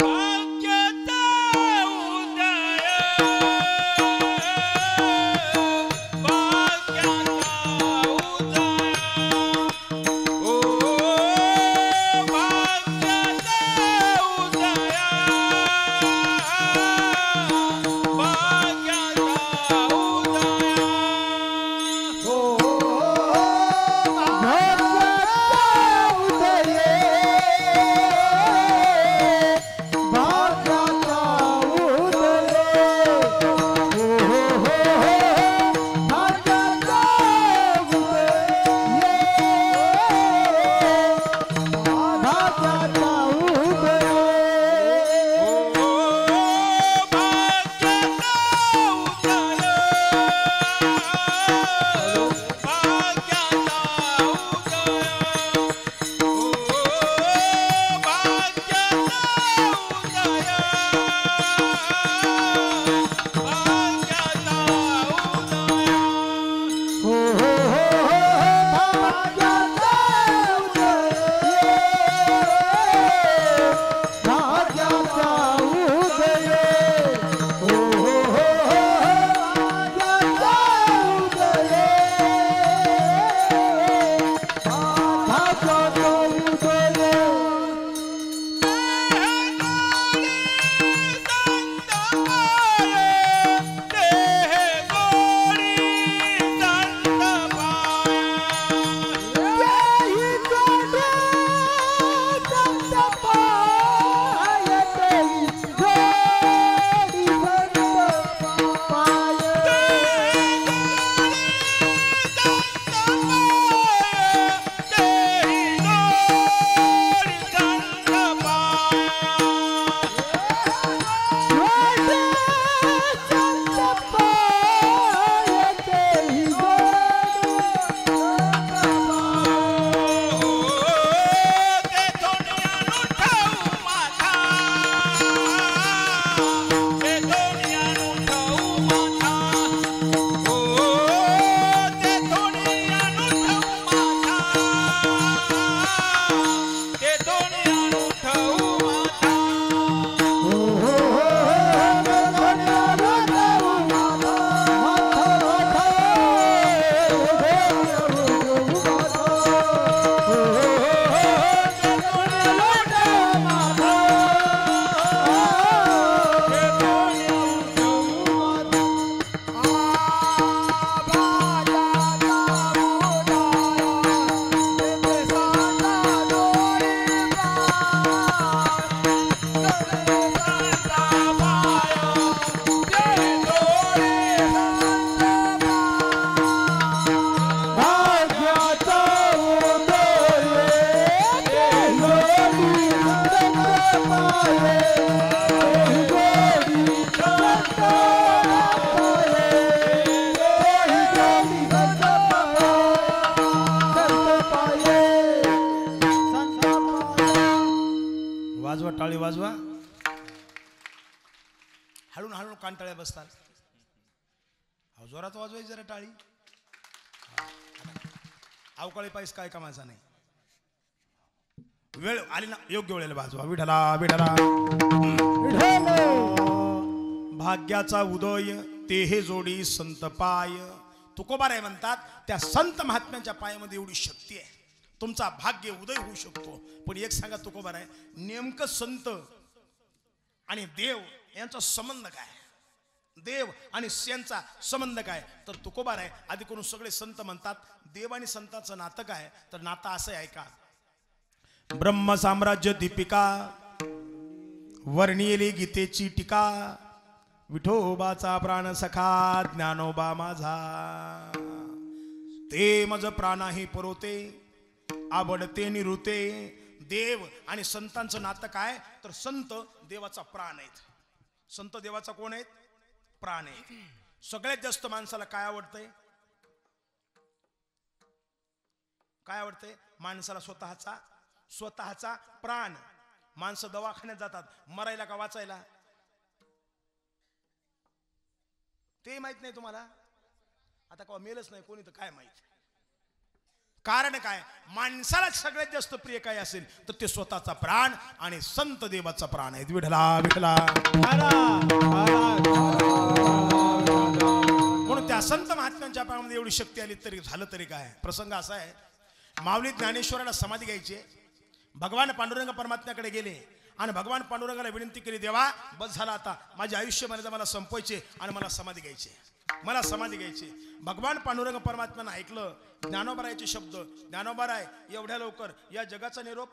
टाळी वाजवा. हळून हळून कानटाळ्या बसतात. अहो जोरात वाजवायची जरा टाळी. अवकाळी पायस काय कामाचा नाही. वेळ आली ना योग्य वेळेला वाजवा. विठला विठला. भाग्याचा उदय ते हे जोडी संत पाय. तुकोबाराय म्हणतात त्या संत महात्म्यांच्या पायामध्ये एवढी शक्ती आहे. तुमचा भाग्य उदय होऊ शकतो. पण एक सांगा तुकोबाराय, नेमकं संत आणि देव यांचा संबंध काय? देव आणि यांचा संबंध काय? तर तुकोबाराय आधी करून सगळे संत म्हणतात देव आणि संतांचं नातं काय? तर नातं असं आहे का, ब्रह्म साम्राज्य दीपिका वर्णिली गीतेची टीका. विठोबाचा प्राण सखा ज्ञानोबा माझा. ते मज प्राणाही पुरवते आवडते निरुते. देव आणि संतांचं नातं काय? तर संत देवाचा प्राण आहेत. संत देवाचा कोण आहेत? प्राण आहेत. सगळ्यात जास्त माणसाला काय आवडतंय? काय आवडतंय माणसाला? स्वतःचा प्राण. माणसं दवाखान्यात जातात मरायला का वाचायला? ते माहित नाही तुम्हाला. आता का मेलच नाही कोणी तर काय माहित. कारण काय? माणसाला सगळ्यात जास्त प्रिय काय असेल तर ते स्वतःचा प्राण आणि संत देवाचा प्राण आहे. विठला विठला. म्हणून त्या संत महात्म्यांच्या प्राणामध्ये एवढी शक्ती आली तरी झालं तरी काय. प्रसंग असा आहे, माऊली ज्ञानेश्वराला समाधी घ्यायची. भगवान पांडुरंग परमात्म्याकडे गेले आणि भगवान पांडुरंगाला विनंती केली, देवा बस झाला आता, माझे आयुष्य मला संपवायचे आणि मला समाधी घ्यायची. भगवान पांडुरंग परमात्म्यानं ऐकलं ज्ञानोबारायचे शब्द. ज्ञानोबाराय एवढ्या लवकर या जगाचा निरोप.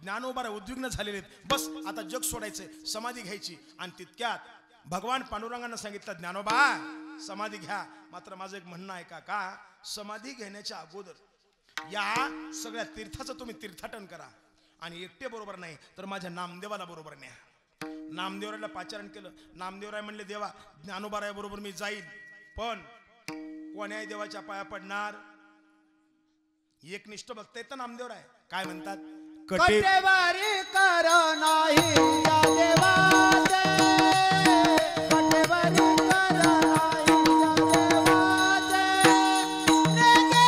ज्ञानोबाराय उद्विग्न झालेले आहेत. बस आता जग सोडायचंय, समाधी घ्यायची. आणि तितक्यात भगवान पांडुरंगानं सांगितलं, ज्ञानोबा समाधी घ्या, मात्र माझं एक म्हणणं आहे का समाधी घेण्याच्या अगोदर या सगळ्या तीर्थाचं तुम्ही तीर्थाटन करा आणि एकटे बरोबर नाही तर माझ्या नामदेवाला बरोबर न्या. नामदेवरायला पाचारण केलं. नामदेवराय म्हणले, देवा ज्ञानोबाराय बरोबर मी जाईल, पण कोण्या देवाच्या पाया पडणार? एकनिष्ठ भक्त आहेत नामदेवराय. काय म्हणतात? कटेवारी कर नाही या देवाचे. कटेवारी कर नाही या देवाचे. नेगे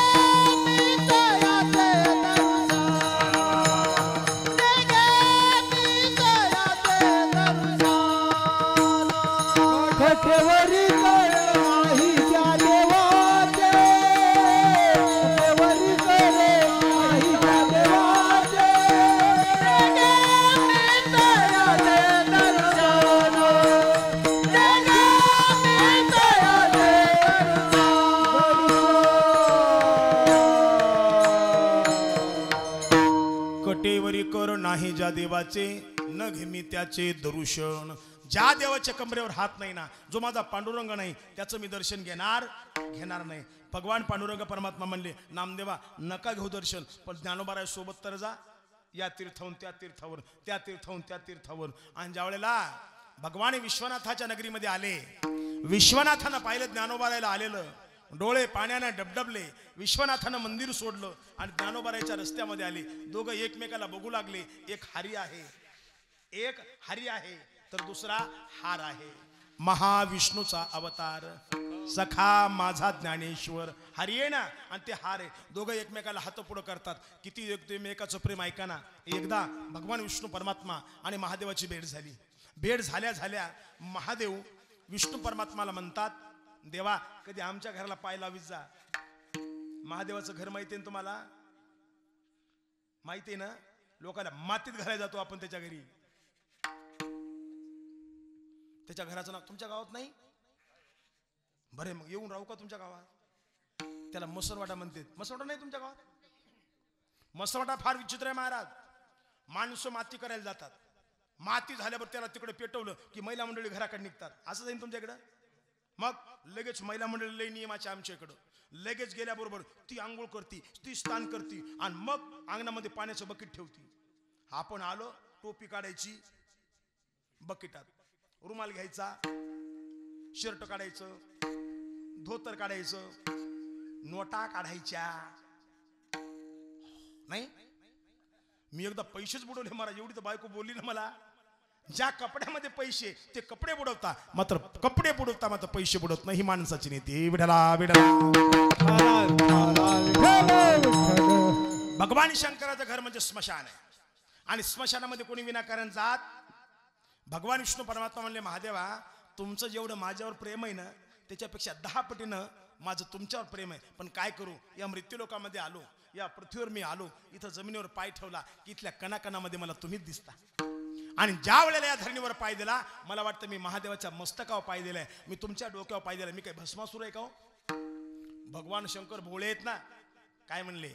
मी तयाचे दर्शन. नेगे मी तयाचे दर्शन. कटेवारी कर नाही या देवाचे. कटेवारी कर नाही या देवाचे. नेगे मी तयाचे दर्शन. नेगे मी तयाचे दर्शन. कटेवरी कर नाही ज्या देवाचे, न घेमी त्याचे दर्शन. ज्या देवाच्या कमरेवर हात नाही ना, जो माझा पांडुरंग नाही, त्याचं मी दर्शन घेणार नाही. भगवान पांडुरंग परमात्मा म्हणले, नामदेवा नका घेऊ दर्शन, पण ज्ञानोबाराय सोबत तर जा. या तीर्थाहून त्या तीर्थावर, त्या तीर्थाहून त्या तीर्थावर. आणि ज्या वेळेला भगवान विश्वनाथाच्या नगरीमध्ये आले, विश्वनाथानं पाहिलं ज्ञानोबारायला आलेलं, डोळे पाण्याने डबडबले. विश्वनाथानं मंदिर सोडलं आणि ज्ञानोबारायच्या रस्त्यामध्ये आले. दोघं एकमेकाला बघू लागले. एक हरी आहे तर दुसरा हार आहे. महाविष्णूचा अवतार सखा माझा ज्ञानेश्वर. हरी आहे ना आणि ते हार आहे. दोघं एकमेकाला हात पुढं करतात. किती एकमेकाचं प्रेम ऐका ना. एकदा भगवान विष्णू परमात्मा आणि महादेवाची भेट झाली. भेट झाल्या महादेव विष्णू परमात्माला म्हणतात, देवा कधी आमच्या घराला पाय लावीत जा. महादेवाचं घर माहिती आहे ना तुम्हाला? माहिती आहे ना? लोकांना मातीत घालायला जातो आपण त्याच्या घरी. त्याच्या घराचं नाव तुमच्या गावात नाही? बरे मग येऊन राहू का तुमच्या गावात? त्याला मसरवाडा म्हणते. मसरवाडा नाही तुमच्या गावात? मसरवाडा फार विचित्र आहे महाराज. माणसं माती करायला जातात. माती झाल्यावर त्याला तिकडे पेटवलं की महिला मंडळी घराकडे निघतात. असं जाईन तुमच्याकडं? मग लगेच महिला मंडळी लई नियमाचे आमच्या इकडं. लगेच गेल्याबरोबर ती आंघोळ करती, ती स्नान करती आणि मग अंगणामध्ये पाण्याचं बकेट ठेवती. आपण आलो, टोपी काढायची बकेटात, रुमाल घ्यायचा, शर्ट काढायचं, धोतर काढायचं, नोटा काढायच्या. नाही मी एकदा पैसेच बुडवले महाराज, एवढी तर बायको बोलली ना मला. ज्या कपड्यामध्ये पैसे ते कपडे बुडवता, मात्र कपडे बुडवता मात्र पैसे बुडवत नाही. ही माणसाची नीती. विठला विठला. भगवान शंकराचं घर म्हणजे स्मशान आहे, आणि स्मशानामध्ये कोणी विनाकारण जात. भगवान विष्णू परमात्मा म्हणले, महादेवा तुमचं जेवढं माझ्यावर प्रेम आहे ना, त्याच्यापेक्षा 10 पटीनं माझं तुमच्यावर प्रेम आहे. पण काय करू, या मृत्यूलोकामध्ये आलो, या पृथ्वीवर मी आलो, इथं जमिनीवर पाय ठेवला की इथल्या कणाकणामध्ये मला तुम्हीच दिसता. आणि ज्या वेळेला या धरणीवर पाय दिला, मला वाटतं मी महादेवाच्या मस्तकावर पाय दिलाय, मी तुमच्या डोक्यावर पाय दिलाय. मी काही भस्मासूर आहे का हो? भगवान शंकर भोळे आहेत ना. काय म्हणले,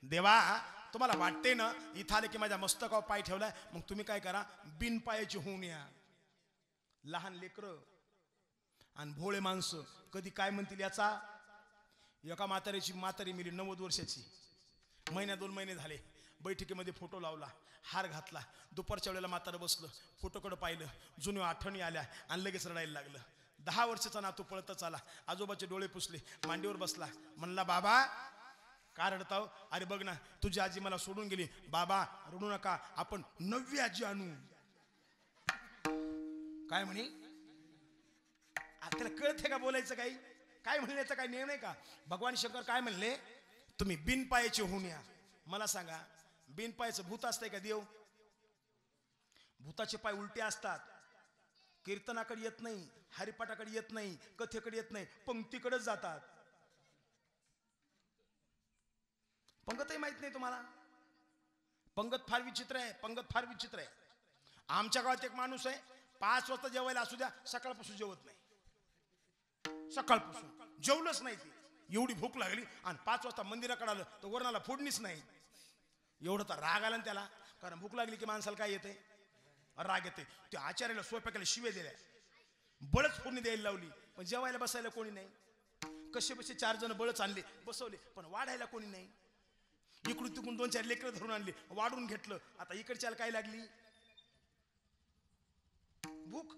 देवा तुम्हाला वाटते ना इथं आले की माझ्या मस्तकावर पाय ठेवलाय, मग तुम्ही काय करा, बिन पायाची होऊन या. लहान लेकरं आणि भोळे माणसं कधी काय म्हणतील याचा. एका म्हातारी मिली 90 वर्षाची, 1-2 महिने झाले, बैठकीमध्ये फोटो लावला, हार घातला. दुपारच्या वेळेला म्हातारं बसलं, फोटोकडे पाहिलं, जुन्या आठवणी आल्या आणि लगेच रडायला लागलं. 10 वर्षाचा नातू पळतच आला, आजोबाचे डोळे पुसले, मांडीवर बसला, म्हणला बाबा का रडताव? अरे बघ ना तुझी आजी मला सोडून गेली. बाबा रडू नका, आपण 9वी आजी आणू. काय म्हणे, त्याला कळते का बोलायचं काही? काय म्हणण्याचा काही नियम आहे का? भगवान शंकर काय म्हणले, तुम्ही बिनपायाचे होऊन या. मला सांगा, बिनपायाचं भूत असतंय का देव? भूताचे पाय उलटे असतात, कीर्तनाकडे येत नाही, हरिपाठाकडे येत नाही, कथेकडे येत नाही, पंक्तीकडेच जातात. पंगतही माहित नाही तुम्हाला. पंगत फार विचित्र आहे, पंगत फार विचित्र आहे. आमच्या गावात एक माणूस आहे, 5 वाजता जेवायला असू द्या, सकाळपासून जेवत नाही. सकाळपासून जेवलंच नाही ते. एवढी भूक लागली आणि 5 वाजता मंदिराकडे आलं तर वरणाला फोडणीच नाही. एवढं तर राग आला ना त्याला, कारण भूक लागली की माणसाला काय येते, राग येते. त्या आचार्याला स्वयंपाकाला शिवे दिल्या, बळच फोडणी द्यायला लावली, पण जेवायला बसायला कोणी नाही. कसे बसे 4 जण बळच आणले, बसवले, पण वाढायला कोणी नाही. इकडून तिकडून 2-4 लेकरं धरून आणली, वाढून घेतलं. आता इकडच्याला काय लागली, भूक.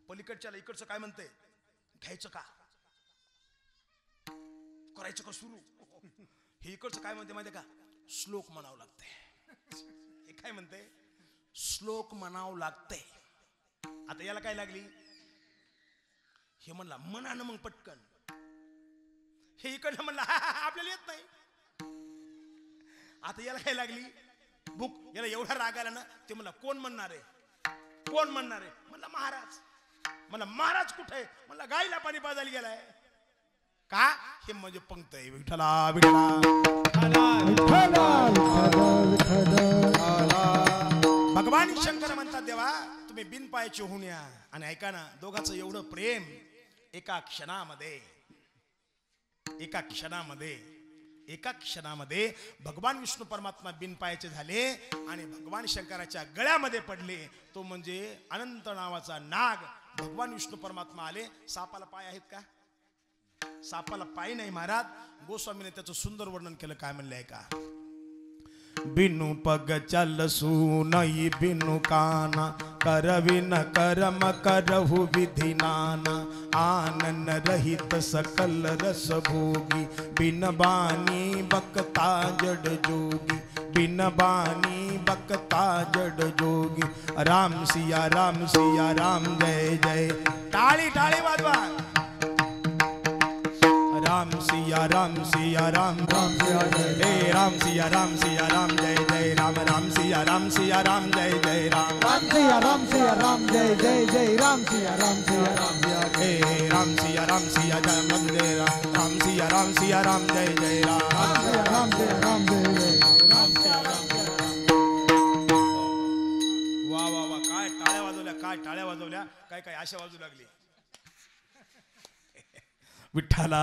पलीकडच्याला इकडचं काय म्हणतंय, घ्यायचं का, करायचं का सुरू. हे इकडचं काय म्हणते माहिती का, श्लोक म्हणावं लागतंय. हे काय म्हणते, श्लोक म्हणावं लागतंय. आता याला काय लागली, हे म्हणला मनानं मग पटकन. हे इकडनं म्हणला आपल्याला येत नाही. आता याला काय लागली, भूक. याला एवढा राग आला ना, ते म्हणला कोण म्हणणार आहे, कोण म्हणणार आहे. म्हणला महाराज. म्हणला महाराज कुठे आहे. म्हणला गाईला पाणी पाजायला गेलाय. का, हे म्हणजे पंक्त आहे. विठ्ठला भगवान शंकर म्हणतात, देवा तुम्ही बिनपायाचे होऊन या. आणि ऐका ना, दोघांचं एवढं प्रेम एका क्षणामध्ये भगवान विष्णू परमात्मा बिनपायाचे झाले आणि भगवान शंकराच्या गळ्यामध्ये पडले. तो म्हणजे अनंत नावाचा नाग. भगवान विष्णू परमात्मा आले. सापाला पाय आहेत का? सापाला पाय नाही महाराज. गोस्वामीने त्याचं सुंदर वर्णन केलं. काय म्हणलंय का, बिनु पग चल सुनई बिनु काना करविन करम करहु विधि नाना आनन रहित सकल रस भोगी बिन बानी बकता जड़ जोगी बिन बानी बकता जड़ जोगी राम सिया राम जय जय. टाळी टाळी वाजवा. राम सिया राम राम सिया जय राम सिया राम जय जय राम राम सिया राम जय जय राम राम सिया राम जय जय जय राम सिया राम हे राम सिया जय मंदे राम सिया राम जय जय राम जय वा वा वा. काय टाळ्या वाजवल्या, काय आशा वाजू लागली. विठ्ठला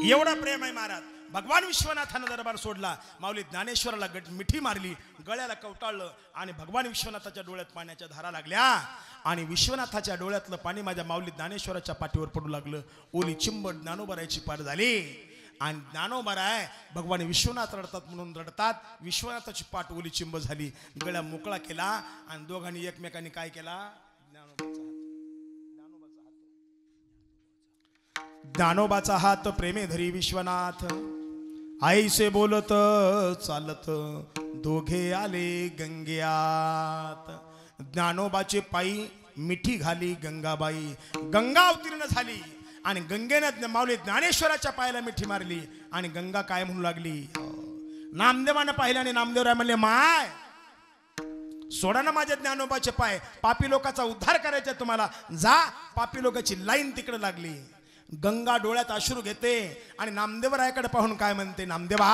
एवढा प्रेम आहे महाराज. भगवान विश्वनाथानं दरबार सोडला. माऊली ज्ञानेश्वराला मिठी मारली, गळ्याला कवटाळलं आणि भगवान विश्वनाथाच्या डोळ्यात पाण्याच्या धारा लागल्या. आणि विश्वनाथाच्या डोळ्यातलं पाणी माझ्या माऊली ज्ञानेश्वराच्या पाठीवर पडू लागलं. ओली चिंब ज्ञानोबरायची पाठ झाली. आणि ज्ञानोबराय भगवान विश्वनाथ रडतात म्हणून रडतात. विश्वनाथाची पाठ ओली चिंब झाली. गळ्या मोकळा केला आणि दोघांनी एकमेकांनी काय केला, ज्ञानोबाचा हात प्रेमे धरी विश्वनाथ. आईसे बोलत चालत दोघे आले गंग्यात. ज्ञानोबाचे पायी मिठी घाली गंगाबाई. गंगा अवतीर्ण झाली आणि गंगेनं माऊली ज्ञानेश्वराच्या पायाला मिठी मारली आणि गंगा काय म्हणू लागली. नामदेवानं पाहिलं आणि नामदेवराय म्हणले माय सोडा ना माझ्या ज्ञानोबाचे पाय. पापी लोकांचा उद्धार करायचा तुम्हाला, जा. पापी लोकांची लाईन तिकडे लागली. गंगा डोळ्यात अश्रू घेते आणि नामदेवरायाकडे पाहून काय म्हणते. नामदेवा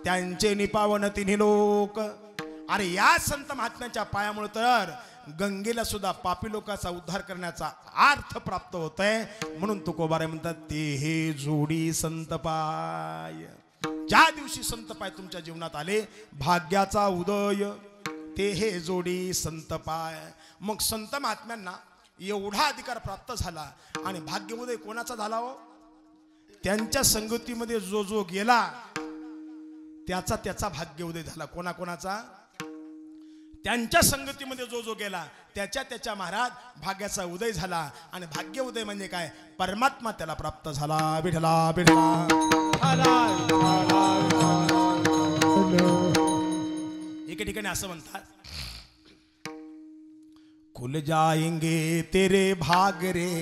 त्यांचे निपावन तिन्ही लोक. अरे या संत महात्म्याच्या पायामुळे तर गंगेला सुद्धा पापी लोकांचा उद्धार करण्याचा अर्थ प्राप्त होत आहे. म्हणून तुकोबाराय म्हणतात ते हे जोडी संत पाय. ज्या दिवशी संत पाय तुमच्या जीवनात आले भाग्याचा उदय ते हे जोडी संत पाय. मग संत महात्म्यांना एवढा अधिकार प्राप्त झाला आणि भाग्य उदय कोणाचा झाला हो. त्यांच्या संगतीमध्ये जो जो गेला त्याचा त्याचा भाग्य उदय झाला. कोणाकोणाचा. त्यांच्या संगतीमध्ये जो जो गेला त्याच्या त्याच्या महाराज भाग्याचा उदय झाला. आणि भाग्य उदय म्हणजे काय, परमात्मा त्याला प्राप्त झाला. विठला विठला. एके ठिकाणी असं म्हणतात खुल जाएंगे तेरे भाग रे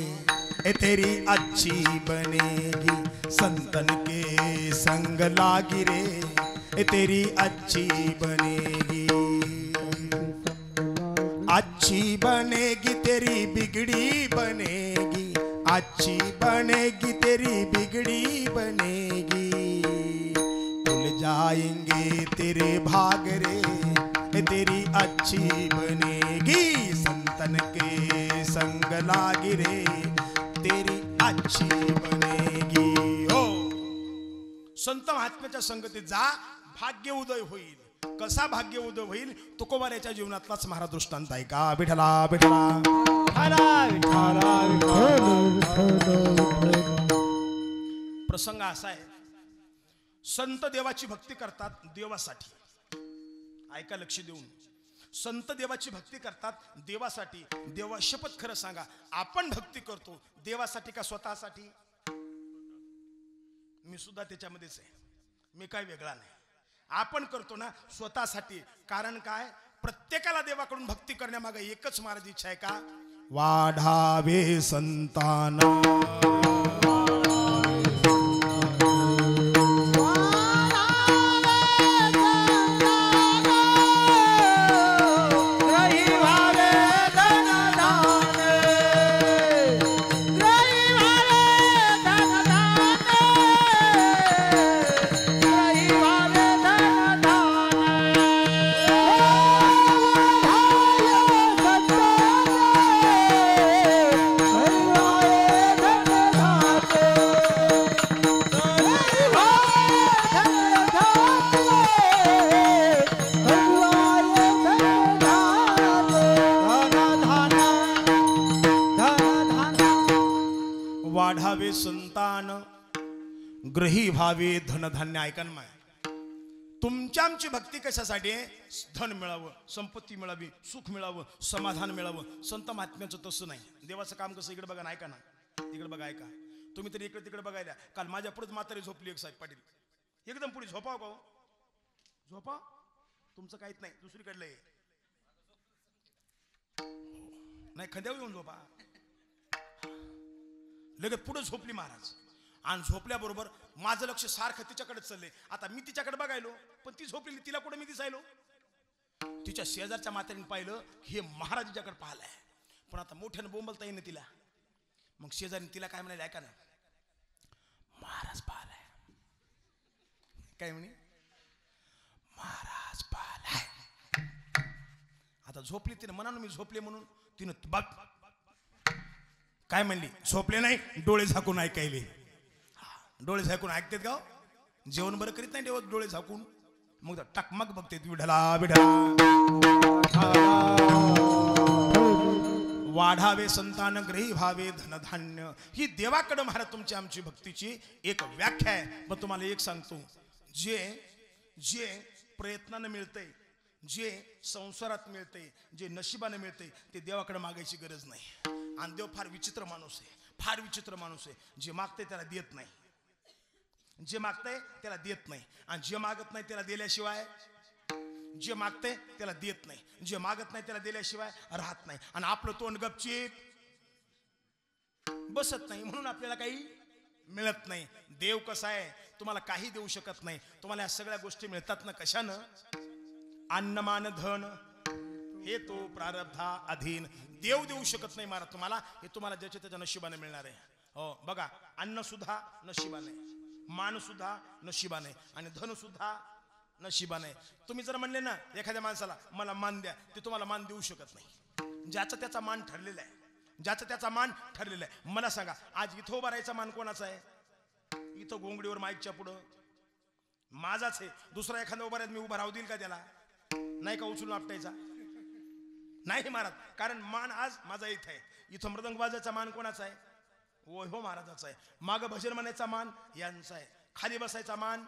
ए तेरी अच्छी बनेगी संतन के संग लागी रे ए तेरी अच्छी बनेगी. अच्छी बनेगी तेरी बिगड़ी बनेगी. अच्छी बनेगी तेरी बिगड़ी बनेगी. खुल जाएंगे तेरे भाग रे तेरी अच्छी बनेगी संतन के संग लागी रे तेरी अच्छी बनेगी. हो संत महात्म्याच्या संगतीत जा, भाग्य उदय होईल. कसा भाग्य उदय होईल तुकोबाराच्या जीवनातलाच महाराज दृष्टांत आहे का. विठला विठला. प्रसंग असा आहे, संत देवाची भक्ती करतात देवासाठी. ऐका लक्ष देऊन. संत देवाची भक्ती करतात देवासाठी. देवा शपथ खरं सांगा आपण भक्ती करतो देवासाठी का स्वतःसाठी. मी सुद्धा त्याच्यामध्येच आहे, मी काय वेगळा नाही. आपण करतो ना स्वतःसाठी. कारण काय, प्रत्येकाला देवाकडून भक्ती करण्यामागे एकच महाराज इच्छा आहे का, वाढावे संतान. वाढावे संतान ग्रही व्हावे धनधान्य. ऐका ना, तुमच्या आमची भक्ती कशासाठी आहे, धन मिळावं, संपत्ती मिळावी, सुख मिळावं, समाधान मिळावं. संत महात्म्याचं तसं नाही. देवाचं काम कसं, इकडे बघा ना, ऐका ना, इकडे बघा, ऐका. तुम्ही तरी इकडे तिकडे बघायला. काल माझ्या पुढेच म्हातारी झोपली एक साहेब पाटील, एकदम पुढे. झोपाव का झोपा, तुमचं काहीच नाही, दुसरीकडलं आहे. नाही खंद्यावर येऊन झोपा. लगेच पुढे झोपली महाराज. आणि झोपल्याबरोबर माझं लक्ष सारखं तिच्याकडे चाललंय. आता मी तिच्याकडे बघायलो पण ती झोपलेली, तिला कुठे मी दिसायलो. तिच्या शेजारच्या म्हातारीने पाहिलं हे महाराज तिच्याकडे पाहिलाय, पण आता मोठ्यानं बोंबलता येईन तिला. मग शेजारीने तिला काय म्हणाले, ऐका ना, महाराज पाहिलाय. काय म्हणे, महाराज पाहिलाय. आता झोपली तिने, म्हणालो मी झोपले म्हणून. तिनं बघ काय म्हणली, झोपले नाही, डोळे झाकून ऐकायले. डोळे झाकून ऐकतात का, जेवण बरं करीत नाही देव डोळे झाकून. मग टकमक बघते विढला विढला. वाढावे संतान ग्रही व्हावे धनधान्य. ही देवाकडे महाराज तुमची आमची भक्तीची एक व्याख्या आहे. पण तुम्हाला एक सांगतो, जे जे प्रयत्नानं मिळतंय, जे संसारात मिळतंय, जे नशिबानं मिळतंय, ते देवाकडे मागायची गरज नाही. आणि देव फार विचित्र माणूस आहे, फार विचित्र माणूस आहे. जे मागते त्याला देत नाही. जे मागतंय त्याला देत नाही, आणि जे मागत नाही त्याला दिल्याशिवाय, जे मागतंय त्याला देत नाही, जे मागत नाही त्याला दिल्याशिवाय राहत नाही, आणि आपलं तोंड गपचीप बसत नाही, म्हणून आपल्याला काही मिळत नाही. देव कसा आहे, तुम्हाला काही देऊ शकत नाही. तुम्हाला या सगळ्या गोष्टी मिळतात ना कशानं? अन्नमान धन हे तो प्रारब्धा अधीन. देव देऊ शकत नाही महाराज तुम्हाला, हे तुम्हाला ज्याच्या त्याच्या नशिबाने मिळणार आहे. हो बघा, अन्न सुद्धा नशिबाने, मान सुद्धा नशिबाने, आणि धन सुद्धा नशिबाने. तुम्ही जर म्हणले ना एखाद्या माणसाला मला मान द्या, ते तुम्हाला मान देऊ शकत नाही. ज्याचा त्याचा मान ठरलेला आहे, ज्याचा त्याचा मान ठरलेला आहे. मला सांगा, आज इथं उभा राहायचा मान कोणाचा आहे? इथं घोंगडीवर माईकच्या पुढं माझाच आहे. दुसरा एखादा उभा राहत, मी उभा राहू देईल का त्याला? नाही का उचलून आपटायचा? नाही महाराज, कारण मान आज माझा इथं आहे. इथं मृदंग वाजायचा मान कोणाचा आहे? हो हो महाराजाचा आहे. माग भजन म्हणायचा मान यांचा आहे. खाली बसायचा मान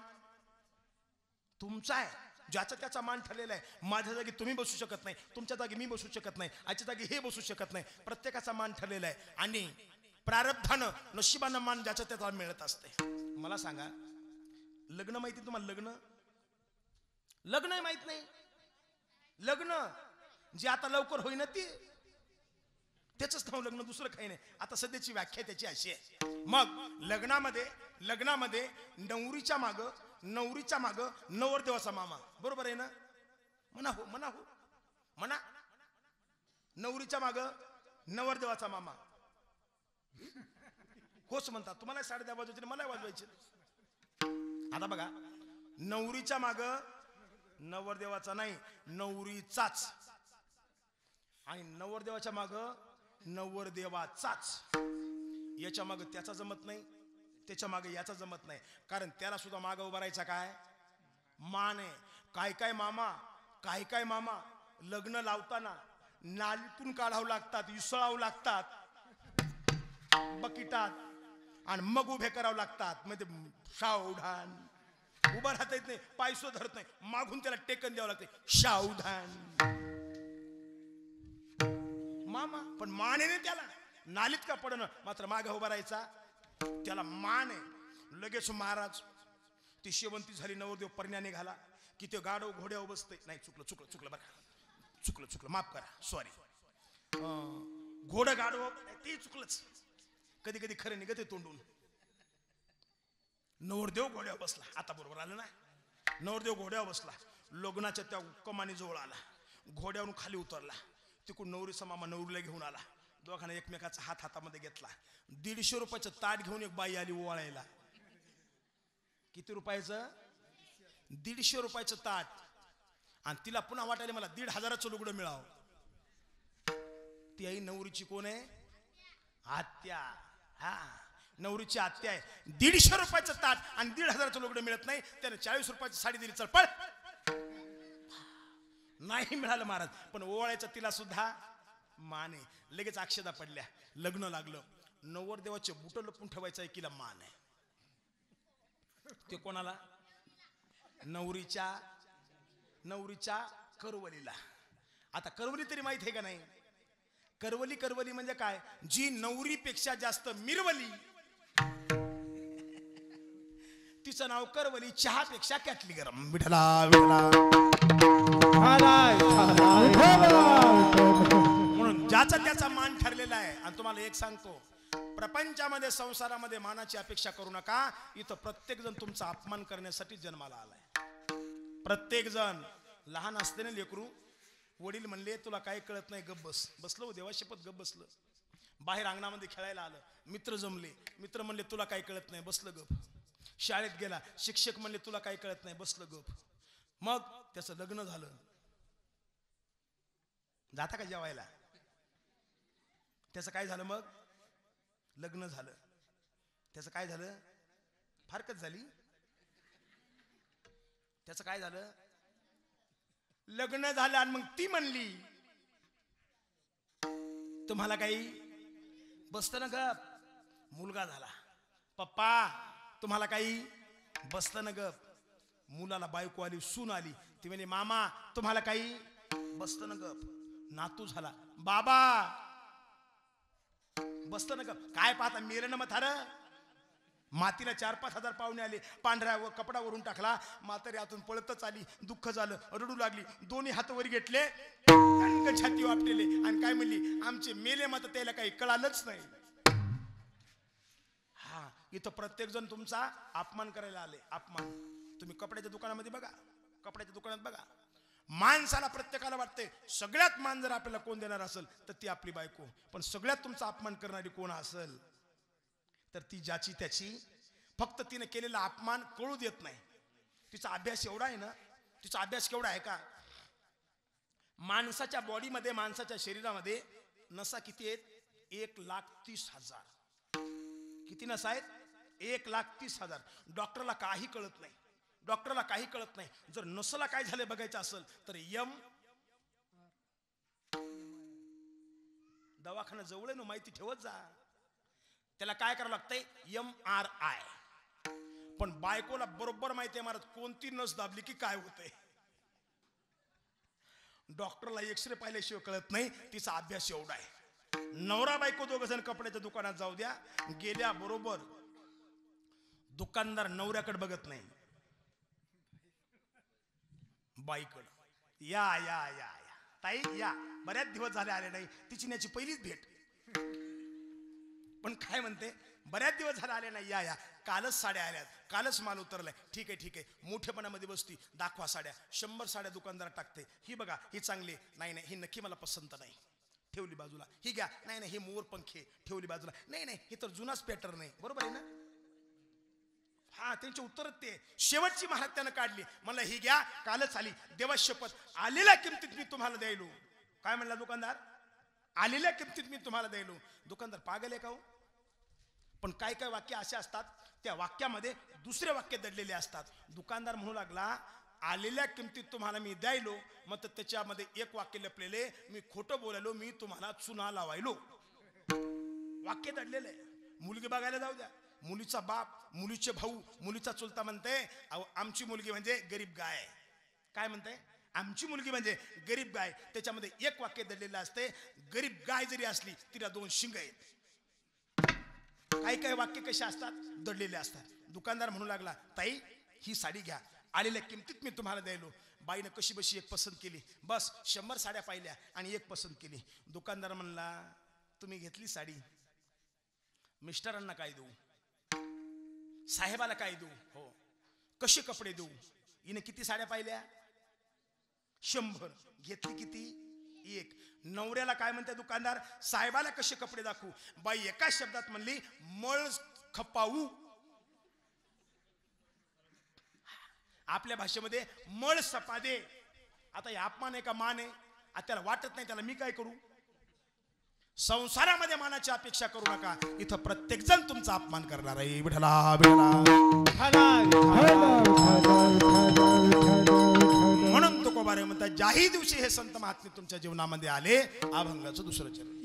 तुमचा आहे. ज्याचा त्याचा मान ठरलेला आहे. माझ्या जागी तुम्ही बसू शकत नाही, तुमच्या जागी मी बसू शकत नाही, आजच्या जागी हे बसू शकत नाही. प्रत्येकाचा मान ठरलेला आहे, आणि प्रारब्धानं नशिबानं मान ज्याच्या त्याचा मिळत असते. मला सांगा, लग्न माहिती तुम्हाला? लग्न लग्न माहित नाही? लग्न जे आता लवकर होईना त्याच नाव लग्न, दुसरं काही नाही. आता सध्याची व्याख्या त्याची अशी आहे. मग लग्नामध्ये नवरीच्या माग नवरदेवाचा मामा, बरोबर आहे ना? म्हणा हो, म्हणा हो, म्हणा. नवरीच्या माग नवरदेवाचा मामा होच म्हणतात. तुम्हाला 10:30 वाजवायचे, मला वाजवायचे. आता बघा, नवरीच्या माग नवरदेवाचा नाही, नवरीचाच, आणि नवरदेवाच्या माग नवरदेवाचाच. याच्या माग त्याचा जमत नाही, त्याच्या मागे याचा जमत नाही, कारण त्याला सुद्धा मागे उभा राहायचा काय मान आहे. काय काय मामा लग्न लावताना नालीतून काढावं लागतात, इसळावं लागतात बकिटात, आणि मग उभे करावं लागतात. म्हणजे सावधान, उभा राहता येत नाही, पायसो धरत नाही, मागून त्याला टेकन द्यावं लागते, सावधान मामा. पण मानेने त्याला नालीत का पडणं, मात्र मागे उभा राहायचा त्याला मान आहे. लगेच महाराज ती शेवंती झाली, नवरदेव परण्या निघाला की ते गाडव घोड्यावर बसते. नाही, चुकलं बरं, चुकलं, माफ करा, सॉरी. घोडं गाडव ते चुकलंच. कधी कधी खरं निघते तोंडून. नवरदेव घोड्यावर बसला, आता बरोबर आलं ना? नवरदेव घोड्यावर बसला, लग्नाच्या त्या कमानी जवळ आला, घोड्यावरून खाली उतरला. तिकडून नवरीचा मामा नवरीला घेऊन आला. दोघांना एकमेकाचा हात हातामध्ये घेतला. 150 रुपयाचं ताट घेऊन एक बाई आली ओवाळायला. किती रुपयाचं? 150 रुपयाचं ताट. आणि तिला पुन्हा वाटायला मला 1,500चं लुगडं मिळावं. ती आई नवरीची कोण आहे? आत्या. हा, नवरीची आत्या आहे. 150 रुपयाचं ताट आणि 1,500चं लुगडं मिळत नाही, त्याने 40 रुपयाची साडी दिली. चल पळ. नाही मिळालं महाराज, पण ओवाळायचं तिला सुद्धा मान आहे. लगेच अक्षदा पडल्या, लग्न लागलं. नवरदेवाचे बुट लपून ठेवायचं एकीला मान आहे. ते कोणाला? नवरीच्या करवलीला. आता करवली तरी माहित आहे का नाही? करवली म्हणजे काय? जी नवरीपेक्षा जास्त मिरवली तिचं नाव करवली. चहापेक्षा कॅटली गरम. विठला म्हणून ज्याचा त्याचा मान ठरलेला आहे. आणि तुम्हाला एक सांगतो, प्रपंचामध्ये संसारामध्ये मानाची अपेक्षा करू नका. इथं प्रत्येक जण तुमचा अपमान करण्यासाठी जन्माला आलाय. प्रत्येक जण. लहान असताना लेकरू, वडील म्हणले तुला काही कळत नाही, गप बस. बसलो हो, देवा शपथ गप बसलं. बाहेर अंगणामध्ये खेळायला आलं, मित्र जमले, मित्र म्हणले तुला काही कळत नाही, बसलं गप. शाळेत गेला, शिक्षक म्हणले तुला काही कळत नाही, बसलं गप. मग त्याचं लग्न झालं. जाता का जेवायला? त्याचं काय झालं? मग लग्न झालं. त्याचं काय झालं? फारकत झाली. त्याचं काय झालं? लग्न झालं. आणि मग ती म्हणली तुम्हाला काही बसतं ना गप. मुलगा झाला. पप्पा तुम्हाला काही बसतं ना गप. मुलाला बायको आली, सून आली, ती म्हणे मामा तुम्हाला काही बसतं ना गप. नातू झाला, बाबा बसतं ना गप. काय पाहता मेलं ना म्हातारं? मातीला 4-5 हजार पाहुणे आले, पांढऱ्या कपडा वरून टाकला, म्हातारी आतून पळतच आली, दुःख झालं, रडू लागली, दोन्ही हात वर घेतले, छाती वापलेले आणि काय म्हणली, आमचे मेले मात्र त्याला काही कळालंच नाही. हा, इथं प्रत्येक जण तुमचा अपमान करायला आले. अपमान तुम्ही कपड्याच्या दुकानामध्ये बघा, कपड्याच्या दुकानात बघा, माणसाला प्रत्येकाला वाटते सगळ्यात मान जर आपल्याला कोण देणार असेल तर ती आपली बायको, पण सगळ्यात तुमचा अपमान करणारी कोण असेल तर ती ज्याची त्याची, फक्त तिने केलेला अपमान कळू देत नाही. तिचा अभ्यास एवढा आहे ना, तिचा अभ्यास केवढा आहे का, माणसाच्या बॉडीमध्ये, माणसाच्या शरीरामध्ये नसा किती आहेत, 1,30,000. किती नसा आहेत, 1,30,000. डॉक्टरला काही कळत नाही, डॉक्टरला काही कळत नाही. जर नसला काय झाले बघायचं असेल तर दवाखाना जवळ आहे ना, माहिती ठेवत जा. त्याला काय करावं लागतंय, MRI. पण बायकोला बरोबर माहिती आहे महाराज, कोणती नस दाबली की काय होतंय. डॉक्टरला एक्सरे पाहिल्याशिवाय कळत नाही, तिचा अभ्यास एवढा आहे. नवरा बायको दोघ जण कपड्याच्या दुकानात जाऊ द्या, गेल्या बरोबर दुकानदार नवऱ्याकडे बघत नाही, बाईकडे. या या या या ताई या, बऱ्याच दिवस झाले आले नाही, तिची न्याची पहिलीच भेट. पण काय म्हणते, बऱ्याच दिवस झाले आले नाही, या या, कालच साड्या आल्यात, कालच माल उतरलाय. ठीक आहे ठीक आहे, मोठेपणामध्ये बसती, दाखवा साड्या. 100 साड्या दुकानदार टाकते, ही बघा ही चांगली, नाही नाही ही नक्की मला पसंत नाही, ठेवली बाजूला. ही घ्या, नाही नाही ही मोर पंखे, ठेवली बाजूला. नाही नाही हे तर जुनाच पॅटर्न आहे, बरोबर आहे ना. हा, त्यांचे उत्तर ते. शेवटची महाराज त्यानं काढली, म्हणलं ही घ्या, कालच आली, देवा शपथ आलेल्या किमतीत मी तुम्हाला द्यायलो. काय म्हणला दुकानदार, आलेल्या किमतीत मी तुम्हाला द्यायलो. दुकानदार पागल आहे का हो. पण काय काय वाक्य असे असतात, त्या वाक्यामध्ये दुसरे वाक्य दडलेले असतात. दुकानदार म्हणू लागला, आलेल्या किमतीत तुम्हाला मी द्यायलो, मग त्याच्यामध्ये एक वाक्य लपलेले, मी खोटं बोलायलो, मी तुम्हाला चुना लावायलो. वाक्य दडलेले. मुलगी बघायला जाऊ द्या, मुलीचा बाप, मुलीचे भाऊ, मुलीचा चुलता म्हणते आमची मुलगी म्हणजे गरीब गाय. काय म्हणते, आमची मुलगी म्हणजे गरीब गाय. त्याच्यामध्ये एक वाक्य दडलेलं असते, गरीब गाय जरी असली तिला 2 शिंग आहेत. काही काही वाक्य कसे असतात, दडलेले असतात. दुकानदार म्हणू लागला, ताई ही साडी घ्या, आलेल्या किमतीत मी तुम्हाला द्यायलो. बाईनं कशी बशी एक पसंत केली, बस 100 साड्या पाहिल्या आणि एक पसंत केली. दुकानदार म्हणला, तुम्ही घेतली साडी, मिस्टरांना काय देऊ, साहेबाला काय देऊ, हो कसे कपडे देऊ. हिने किती साड्या पाहिल्या, 100. घेतली किती, 1. नवऱ्याला काय म्हणते दुकानदार, साहेबाला कसे कपडे दाखवू. बाई एका शब्दात म्हणली, मळ खपावू. आपल्या भाषेमध्ये मळ सपादे. आता हे अपमान आहे का मान आहे, आता त्याला वाटत नाही, त्याला मी काय करू. संसारामध्ये मानाची अपेक्षा करू नका, इथं प्रत्येक जण तुमचा अपमान करणार आहे. विठला म्हणून तुकोबारे म्हणतात, ज्याही दिवशी हे संत महात्मे तुमच्या जीवनामध्ये आले, अभंगाचं दुसरं चरण.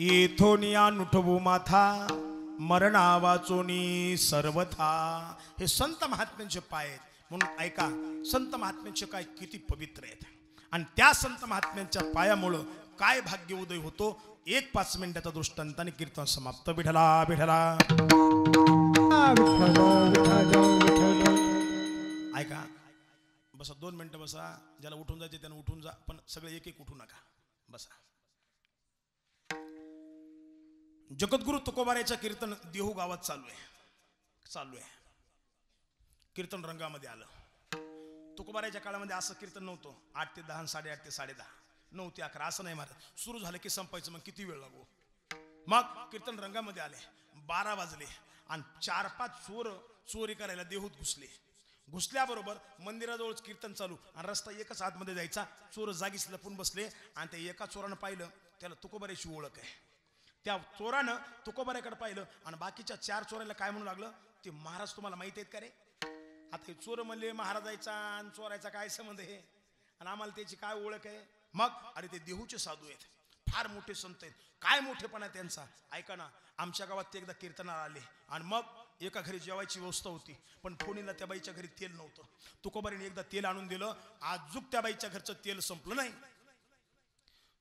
येथोनिया नुठवू माथा मरणा वाचोनी सर्वथा. हे संत महात्म्यांचे पाय आहेत. म्हणून ऐका, संत महात्म्यांचे काय किती पवित्र आहेत आणि त्या संत महात्म्यांच्या पायामुळं काय भाग्य उदय होतो. 1-5 मिनिटाचा दृष्टांताने कीर्तन समाप्त. विठला विठला. ऐका, बसा 2 मिनिटं बसा. ज्याला उठून जायचे त्यानं उठून जा, पण सगळे एक एक उठू नका. बसा. जगद्गुरु तुकोबारायचं कीर्तन देहू गावात चालू आहे. कीर्तन रंगामध्ये आलं. तुकोबारायच्या काळामध्ये असं कीर्तन नव्हतं. 8 ते 10, 8:30 ते 10:30, 9 ते 11 असं नाही महाराज. सुरू झालं की संपायचं. मग किती वेळ लागो. मग कीर्तन रंगामध्ये आले. 12 वाजले आणि 4-5 चोर चोरी करायला देहूत घुसल्याबरोबर मंदिराजवळच कीर्तन चालू आणि रस्ता एकच आतमध्ये जायचा. चोर जागीच लपून बसले आणि त्या एका चोरानं पाहिलं, त्याला तुकोबारायची ओळख आहे. त्या चोरानं तुकोबारायकडे पाहिलं आणि बाकीच्या 4 चोराला काय म्हणू लागलं, ते महाराज तुम्हाला माहित आहेत का रे. आता हे चोर म्हणले महाराजाचा आणि चोरायचा काय संबंध आहे आणि आम्हाला त्याची काय ओळख आहे. मग अरे ते देहूचे साधू आहेत, फार मोठे संत आहेत. काय मोठेपणा त्यांचा. ऐका ना, आमच्या गावात ते एकदा कीर्तनाला आले आणि मग एका घरी जेवायची व्यवस्था होती, पण फोनीला त्या बाईच्या घरी तेल नव्हतं. तुकोबारीने एकदा तेल आणून दिलं. आजूक त्या बाईच्या घरचं तेल संपलं नाही.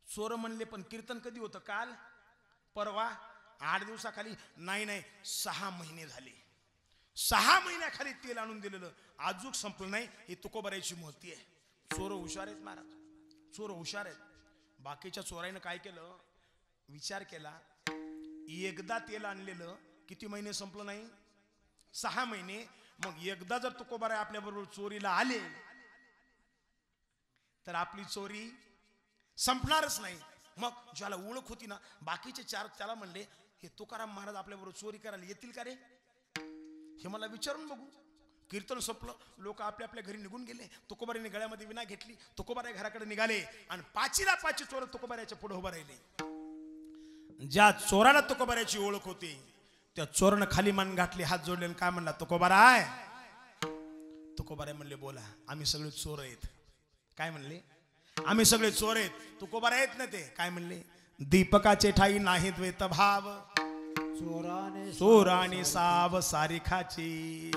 चोर म्हणले पण कीर्तन कधी होतं, काल परवा, 8 दिवसाखाली. नाही 6 महिने झाले. 6 महिन्याखाली तेल आणून दिलेलं आजूक संपलं नाही. ही तुकोबारायची महती आहे. चोर हुशार आहेत महाराज, चोर हुशार आहेत. बाकीच्या चोराईनं काय केलं, विचार केला. एकदा तेल आणलेलं किती महिने संपलं नाही, 6 महिने. मग एकदा जर तुकोबाराय आपल्या बरोबर चोरीला आले तर आपली चोरी संपणारच नाही. मग ज्याला ओळख होती ना, बाकीचे 4 त्याला म्हणले, हे तुकाराम महाराज आपल्या बरोबर चोरी करायला येतील का रे, हे मला विचारून बघू. कीर्तन संपलं, लोक आपल्या आपल्या घरी निघून गेले. तुकोबारायने गळ्यामध्ये विना घेतली. तुकोबाराय घराकडे निघाले आणि 5ला 5 चोर तुकोबारायच्या पुढे उभा राहिले. ज्या चोराला तुकोबारायची ओळख होती त्या चोरानं खाली मान घातली, हात जोडले आणि काय म्हणला, तुकोबाराय. तुकोबाराय म्हणले, बोला. आम्ही सगळे चोर आहेत. काय म्हणले, आम्ही सगळे चोर आहेत. तुकोबाराय आहेत ना ते. काय म्हणले, दीपकाचे ठाई नाही द्वैत भाव, चोराने साव सारिखाची.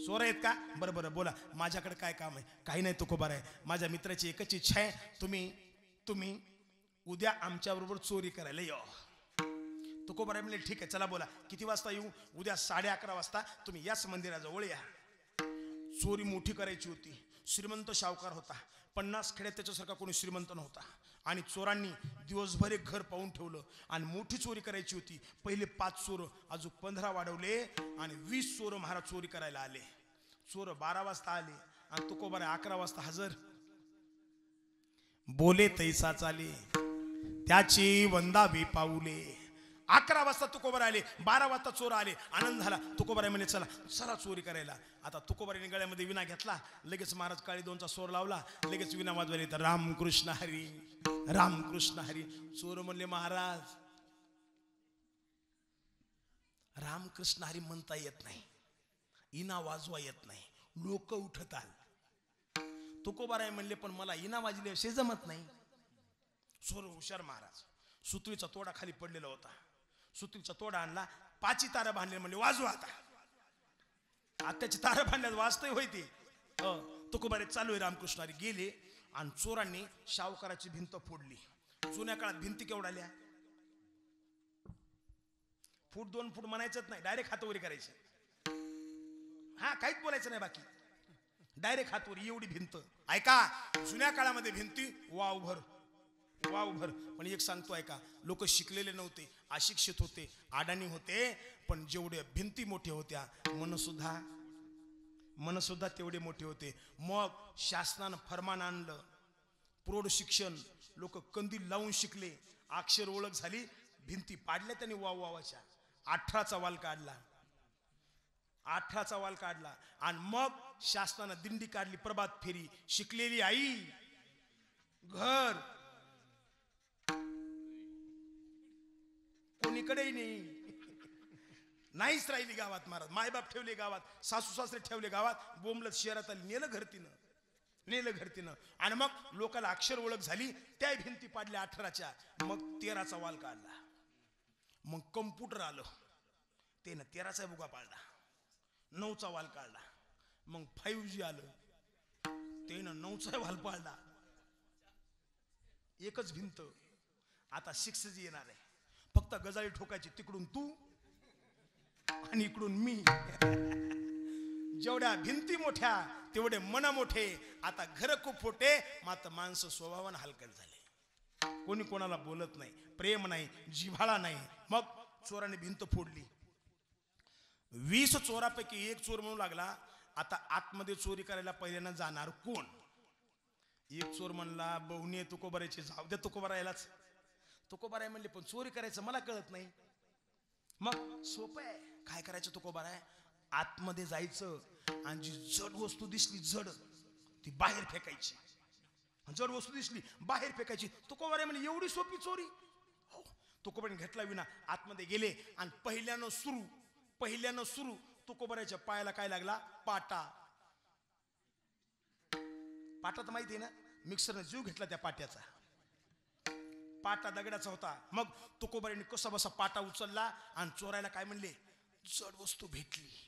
चोर आहेत का, बरं बरं बोला, माझ्याकडे काय काम आहे. काही नाही तुकोबाराय, माझ्या मित्राची एकच इच्छा आहे, तुम्ही उद्या आमच्या बरोबर चोरी करायला या. तुकोबाराय म्हणले, ठीक आहे चला बोला, किती वाजता येऊ. उद्या 11:30 वाजता तुम्ही याच मंदिराजवळ या. चोरी मोठी करायची होती. श्रीमंत शावकार होता. 50 खेड्यात त्याच्यासारखा कोणी श्रीमंत नव्हता. आणि चोरांनी दिवसभर एक घर पाहून ठेवलं आणि मोठी चोरी करायची होती. पहिले 5 चोर, अजून 15 वाढवले आणि 20 चोर महाराज चोरी करायला आले. चोर 12 वाजता आले आणि तुकोबाराय 11 वाजता हजर. बोले तैसा चाले त्याची वंदावी पाऊले. 11 वाजता तुकोबाराय आले, 12 वाजता चोर आले. आनंद झाला. तुकोबाराय म्हणे, चला चला चोरी करायला. आता तुकोबारायने गळ्यामध्ये विना घेतला. लगेच महाराज काळी 2चा सोर लावला. लगेच विना वाजवली. तर रामकृष्ण हरी, रामकृष्ण हरी. चोर म्हणले, महाराज रामकृष्ण हरी म्हणता येत नाही, इना वाजवा येत नाही, लोक उठताल. तुकोबाराय म्हणले, पण मला इना वाजले असे जमत नाही. चोर हुशार महाराज. सुतळीचा तोडा खाली पडलेला होता. सुतळीचा तोडा आणला, 5 तारा बांधले. म्हणले, वाजवा आता. आत्याची तारा बांधल्यात वाजतय होय ते. तुकोबाराय चालू आहे. रामकृष्ण हरी गेले आणि चोरांनी शावकाराची भिंत फोडली. जुन्या काळात भिंती केवढाल्या, फूट 2 फूट म्हणायचंच नाही, डायरेक्ट हातवरी करायची. हा, काहीच बोलायचं नाही बाकी, डायरेक्ट हातवरी एवढी भिंत. ऐका, जुन्या काळामध्ये भिंती वावभर. पण एक सांगतो ऐका, लोक शिकलेले नव्हते, अशिक्षित होते, अडाणी होते, पण जेवढे भिंती मोठे होत्या, मन सुद्धा तेवढे मोठे होते. मग शासनानं फरमान आणलं, प्रौढ शिक्षण, लोक कंदील लावून शिकले, अक्षर ओळख झाली, भिंती पाडल्या त्यांनी वावाच्या. 18चा वाल काढला. 18चा वाल काढला आणि मग शासनानं दिंडी काढली, प्रभात फेरी. शिकलेली आई घर कोणीकडेही नाहीच राहिली गावात. महाराज मायबाप ठेवले गावात, सासू सासरे ठेवले गावात, बोंबलत शहरात आली. नेलं घरतीनं. आणि मग लोकांना अक्षर ओळख झाली, त्या भिंती पाडल्या 18च्या. मग 13चा वाल काढला. मग कम्प्युटर आलं, त्यानं 13चा बुगा पाळला, 9चा वाल काढला. मग 5G आलं, त्यानं 9चा वाल पाळला. एकच भिंत. आता 6G येणार आहे, फक्त गजाळी ठोकायची, तिकडून तू आणि इकडून मी. जेवढ्या भिंती मोठ्या तेवढे मन मोठे. आता घर खूप मोठे, मात्र माणसं स्वभावानं हलकट झाले. कोणी कोणाला बोलत नाही, प्रेम नाही, जिव्हाळा नाही. मग चोराने भिंत फोडली. 20 चोरापैकी एक चोर म्हणू लागला, आता आतमध्ये चोरी करायला पहिल्यांदा जाणार कोण? एक चोर म्हणला, बहुनी तुकोबारायची, जाऊ द्या तुकोबारायलाच. तुकोबाराय म्हणले, पण चोरी करायचं मला कळत नाही. मग सोपं आहे, काय करायचं तुकोबाराय? आतमध्ये जायचं आणि जी जड वस्तू दिसली, जड, ती बाहेर फेकायची. जड वस्तू दिसली बाहेर फेकायची. तुकोबाराय म्हणजे एवढी सोपी चोरी? हो. तुकोबाने घेतला विना आतमध्ये गेले आणि पहिल्यानं सुरू तुकोबारायच्या पायाला काय लागला? पाटा. पाटा तर माहिती आहे ना, मिक्सरने जीव घेतला त्या पाट्याचा. पाटा दगडाचा होता. मग तुकोबाराने कसा बसा पाटा उचलला आणि चोरायला काय म्हणले? जड वस्तू भेटली.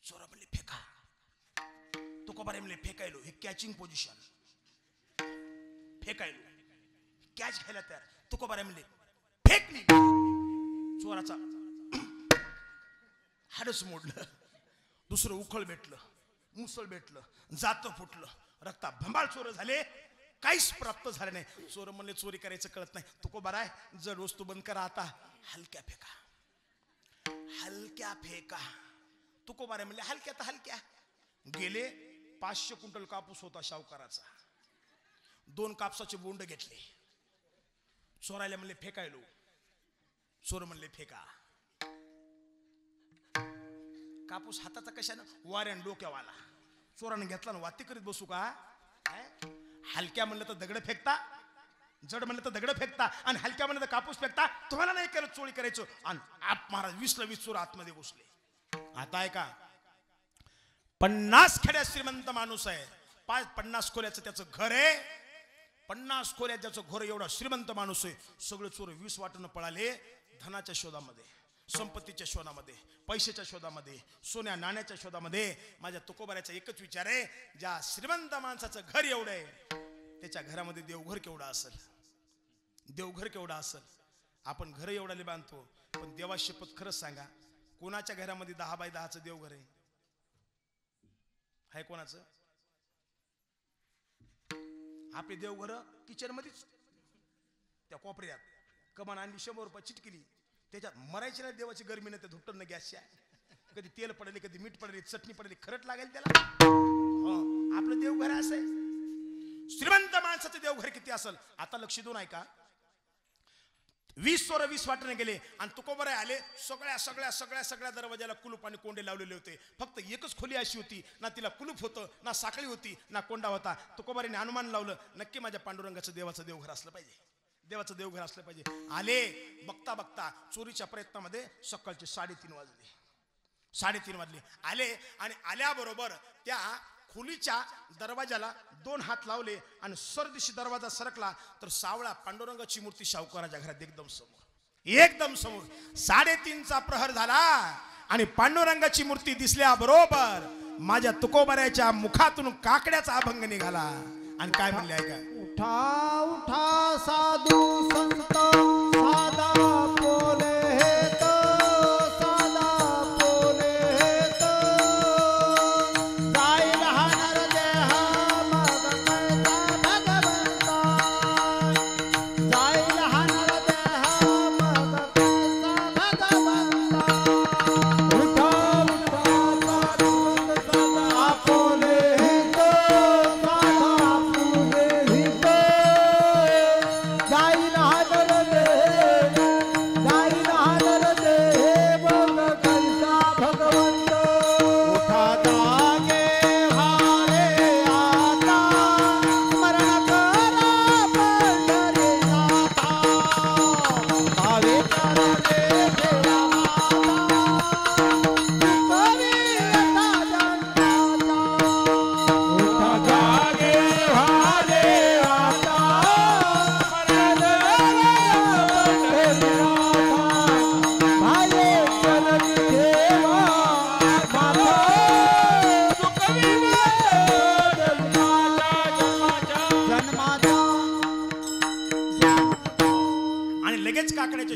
चोरा म्हणले फेका. तुकोबाराय म्हणले फेकायलो. हे कॅचिंग पोझिशन, फेकायलो, कॅच घ्यायला तयार. तुकोबाराय म्हणले फेकली. चोराचा हाडच मोडलं. दुसरं उखळ भेटलं, मुसळ भेटलं, जातं फुटलं, रक्ता भंबाळ चोर झाले. काहीच प्राप्त झालं नाही. चोर म्हणले चोरी करायचं कळत नाही. तुकोबाराय जड वस्तू बंद करा, आता हलक्या फेका. तुकोबाराय म्हणले हलक्या. गेले. 500 क्विंटल कापूस होता शावकाराचा. 2 कापसाचे बोंड घेतले. चोरायला म्हणले फेकायलो. चोर म्हणले फेका. कापूस हाताचा कशानं? वाऱ्यान डोक्यावाला. चोरानं घेतला ना, वाती करीत बसू का? हलक्या म्हणलं तर दगड फेकता, जड म्हणलं तर दगड फेकता, आणि हलक्या म्हणलं तर कापूस फेकता. तुम्हाला नाही केलं चोरी करायचं. आणि आप महाराज 20 ला 20 चोर आतमध्ये घुसले. आता आहे का, 50 खेड्यात श्रीमंत माणूस आहे, 50 खोल्याचं त्याचं घर आहे. 50 खोल्यात त्याचं घर, एवढा श्रीमंत माणूस आहे. सगळे चोर 20 वाटून पळाले. धनाच्या शोधामध्ये, संपत्तीच्या शोधामध्ये, पैशाच्या शोधामध्ये, सोन्या नाण्याच्या शोधामध्ये. माझ्या तुकोबारायचा एकच विचार आहे, ज्या श्रीमंत माणसाचं घर एवढं आहे, त्याच्या घरामध्ये देवघर केवढा असेल. आपण घर एवढाले बांधतो, पण देवा शपथ खरंच सांगा, कोणाच्या घरामध्ये 10 बाय 10चं देवघर आहे कोणाचं? आपले देवघर किचन मध्येच, त्या कोपऱ्यात कमान आणली, 100 रुपये चिटकिली, त्याच्यात मरायची नाही. देवाची गरमी नाही, त्या धुपटन गॅसच्या. कधी तेल पडले, कधी मीठ पडले, चटणी पडली, खरट लागेल त्याला. आपलं देवघर असं आहे. श्रीमंत माणसाचं देवघर किती असेल? आता लक्ष देऊन ऐका. 20 चोर 20 वाटणे गेले आणि तुकोबाराय आले. सगळ्या दरवाजाला कुलूप आणि कोंडे लावलेले होते. फक्त एकच खोली अशी होती, ना तिला कुलूप होतं, ना साखळी होती, ना कोंडा होता. तुकोबारायने अनुमान लावलं, नक्की माझ्या पांडुरंगाचं देवाचं देवघर असलं पाहिजे. आले. बघता चोरीच्या प्रयत्नामध्ये सकाळचे 3:30 वाजले. आले आणि आल्याबरोबर त्या खोलीच्या दरवाजाला 2 हात लावले आणि सरदिशी दरवाजा सरकला तर सावळा पांडुरंगाची मूर्ती शावकाराच्या घरात एकदम समोर. 3:30चा प्रहर झाला आणि पांडुरंगाची मूर्ती दिसल्याबरोबर माझ्या तुकोबारायच्या मुखातून काकड्याचा अभंग निघाला. आणि काय म्हणले ऐका. उठा साधू संत साधा पोले हेत, जाईल हा नरदेह मग कळता भगवंता, जाईल हा नरदेह मग कळता भगवंता. उठा साधू संत साधा पोले हेत, जाईल हा नरदेह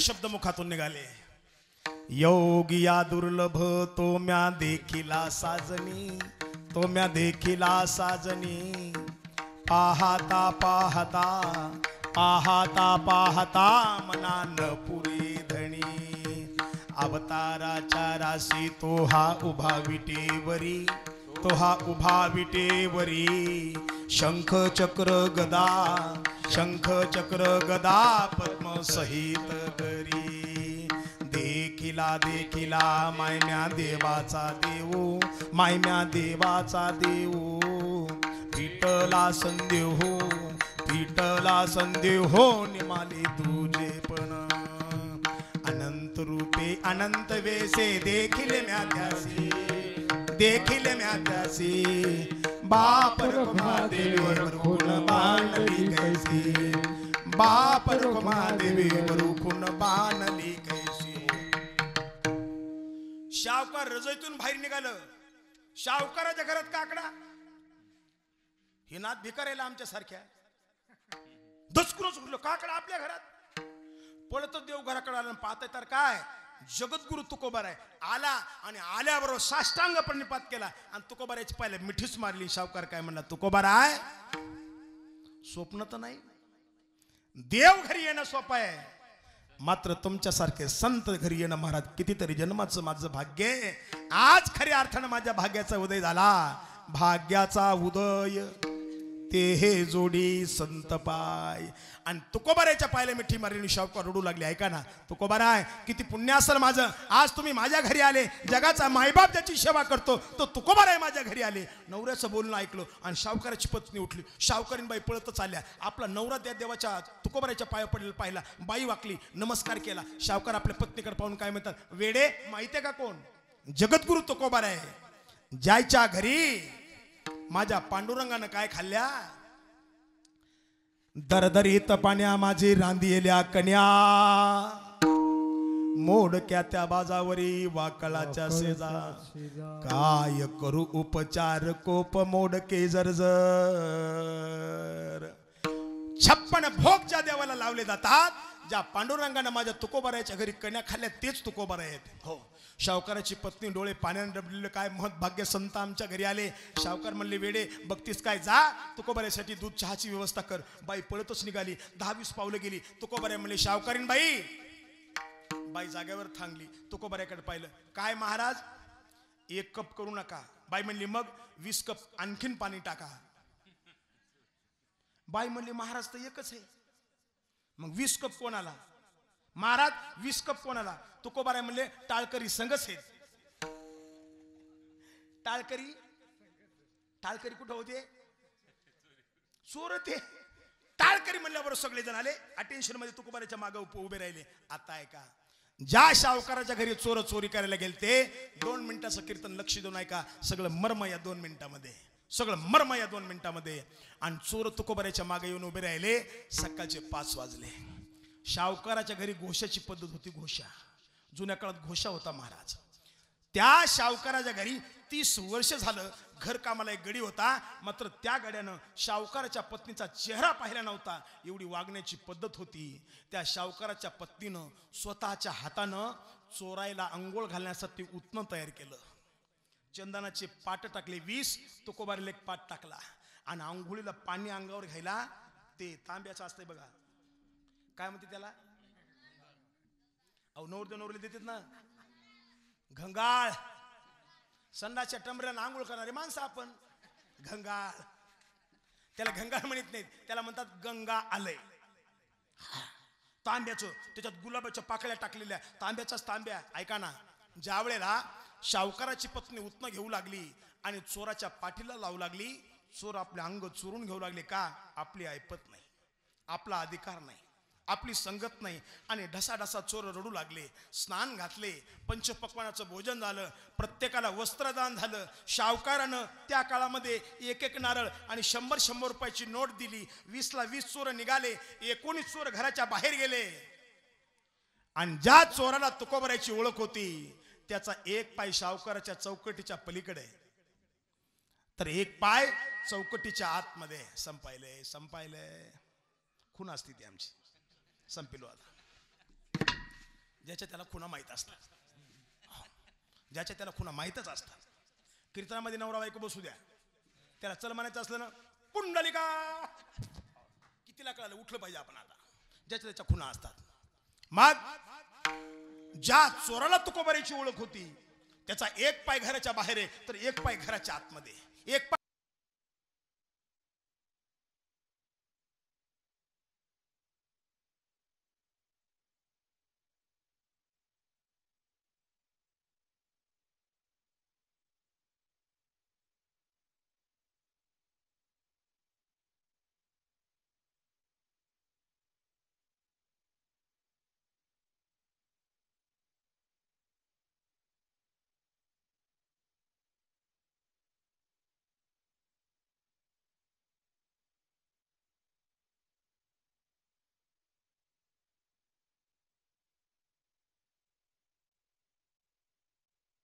असे शब्द मुखातून निघाले. योगिया दुर्लभ तो म्या देखिला साजनी, तो म्या देखिला साजनी. पाहता पाहता पाहता पाहता मना न पुरे धणी. अवताराच्या राशी तो हा उभा विटेवरी, तो हा उभा विटेवरी. शंख चक्र गदा, शंख चक्र गदा पद्म सहित करी. देखिला देखिला मायम्या देवाचा देऊ, मायम्या देवाचा देऊ. पिटला संदेह, पिटला संदेह निमाले तुझे पण. अनंत रूपे अनंत वेसे देखील म्या त्यासी, देखील म्या त्यासी. बाप महादेवीवर खून बाणली कैसी, बाप महादेवीवर खून बाणली कैसी. शावकार रजईतून बाहेर निघालं. शावकाराच्या घरात काकडा. हे नाथ भिकारायला आमच्या सारख्या दचकूनच उठलो. काकडा आपल्या घरात. पळत देव घराकडे आलं. पाहताय तर काय जगद्गुरु तुकोबार आहे. आला आणि आल्याबरोबर साष्टांग प्रणिपात केला आणि तुकोबाराची पहिले मिठीच मारली. शावकार काय म्हणला, तुकोबार आहे स्वप्न तर नाही. देव घरी येणं सोपं आहे, मात्र तुमच्यासारखे संत घरी येणं महाराज कितीतरी जन्माचं माझं भाग्य आहे. आज खऱ्या अर्थानं माझ्या भाग्याचा उदय झाला. भाग्याचा उदय ते हे जोडी संत पाय. आणि तुकोबाराच्या पायाला मिठी मारली. शावकार रडू लागले. ऐका ना तुकोबाराय, किती पुण्य असेल माझं. आज तुम्ही माझ्या घरी आले. जगाचा मायबाप ज्याची सेवा करतो तो तुकोबाराय माझ्या घरी आले. नवऱ्याचं बोलणं ऐकलं आणि शावकाराची पत्नी उठली. शावकारीन बाई पळतच आल्या. आपला नवरा त्या देवाच्या तुकोबाराच्या पाया पडलेला पाहिला. बाई वाकली, नमस्कार केला. शावकार आपल्या पत्नीकडे पाहून काय म्हणतात, वेडे माहितीये का कोण? जगद्गुरु तुकोबाराय. जायच्या घरी माझ्या पांडुरंगानं काय खाल्ल्या? दरदरीत पाण्या माझी रांधिलेल्या कन्या. मोडक्या त्या बाजावरी वाकळाच्या शेजा. काय करू उपचार कोप मोडके जर्जर. 56 भोग ज्या देवाला लावले जातात, ज्या पांडुरंगानं माझ्या तुकोबाराच्या घरी कन्या खाल्ल्या तेच तुकोबारा आहेत. हो. शावकाराची पत्नी डोळे पाण्याने डबलेले. काय महत्भाग्य संत आमच्या घरी आले. शावकार म्हणले, वेडे बघतीस काय, जा तुकोबाऱ्यासाठी दूध चहाची व्यवस्था कर. बाई पळतच निघाली. 10-20 पावलं गेली. तुकोबाऱ्या म्हणले, शावकारीन बाई. बाई जागेवर थांबली. तुकोबाऱ्याकडे पाहिलं. काय महाराज, 1 कप करू नका. बाई म्हणली, मग 20 कप आणखीन पाणी टाका. बाई म्हणली, महाराज तर एकच आहे. मग 20 कप कोणाला? महाराज 20 कप कोणाला? तुकोबाराय म्हणले, टाळकरी संघच आहेत. टाळकरी, टाळकरी कुठं होते? चोर ते. टाळकरी म्हणल्याबरोबर सगळे जण आले. अटेन्शन मध्ये तुकोबाराच्या मागे उभे राहिले. आता ऐका, ज्या शावकाराच्या घरी चोर चोरी करायला गेलते, 2 मिनिटाचं कीर्तन लक्ष देऊन ऐका. सगळं मर्म या 2 मिनिटामध्ये, सगळं मर्म या 2 मिनिटामध्ये. आणि चोर तुकोबाराच्या मागे येऊन उभे राहिले. सकाळचे 5 वाजले. शावकाराच्या घरी घोषाची पद्धत होती. घोषा, जुन्या काळात घोषा होता महाराज. त्या शावकाराच्या घरी 30 वर्ष झालं घर कामाला एक गडी होता. मात्र त्या गड्यानं शावकाराच्या पत्नीचा चेहरा पाहिला नव्हता. एवढी वागण्याची पद्धत होती. त्या शावकाराच्या पत्नीनं स्वतःच्या हातानं चोरायला अंघोळ घालण्यासाठी उत्न तयार केलं. चंदनाचे पाट टाकले 20. तुकोबाराला 1 पाट टाकला. आणि आंघोळीला पाणी अंगावर घ्यायला ते तांब्याचं असतंय बघा, काय म्हणते त्याला, अहो नवरदेव देतात ना, घंगाळ. संडाच्या टमऱ्यानं आंघोळ करणारे माणसं आपण. घंगाळ, त्याला घंगाळ म्हणत नाहीत, त्याला म्हणतात गंगा आलय. तांब्याचं, त्याच्यात गुलाबाच्या पाकळ्या टाकलेल्या, तांब्याचाच तांब्या. ऐका ना, ज्या वेळेला शावकाराची पत्नी उत्न घेऊ लागली आणि चोराच्या पाठीला लावू लागली, चोर आपले अंग चोरून घेऊ लागले. का? आपली ऐपत नाही, आपला अधिकार नाही, आपली संगत नाही. आणि ढसाढसा चोर रडू लागले. स्नान घातले, पंचपक्वानाचं भोजन झालं, प्रत्येकाला वस्त्रदान झालं. शावकारानं त्या काळामध्ये 1-1 नारळ आणि 100-100 रुपयाची नोट दिली. 20ला 20 चोर निघाले. 19 चोर घराच्या बाहेर गेले. आणि ज्या चोराला तुकोबाराची ओळख होती, त्याचा 1 पाय शावकाराच्या चौकटीच्या पलीकडे, तर 1 पाय चौकटीच्या आतमध्ये. संपायले खून असती ती आमची. संपिलो आता. ज्याच्या त्याला खुणा माहीत असतात, ज्याच्या त्याला खुणा माहीतच असतात. कीर्तनामध्ये नवरा बायको बसू द्या, त्याला चल म्हणायचं असलं ना, पुंडलिका कितीला कळालं, उठलं पाहिजे आपण आता. ज्याच्या त्याच्या खुणा असतात. मग ज्या चोराला तुकोबारीची ओळख होती, त्याचा एक पाय घराच्या बाहेर आहे तर एक पाय घराच्या आतमध्ये, एक पाय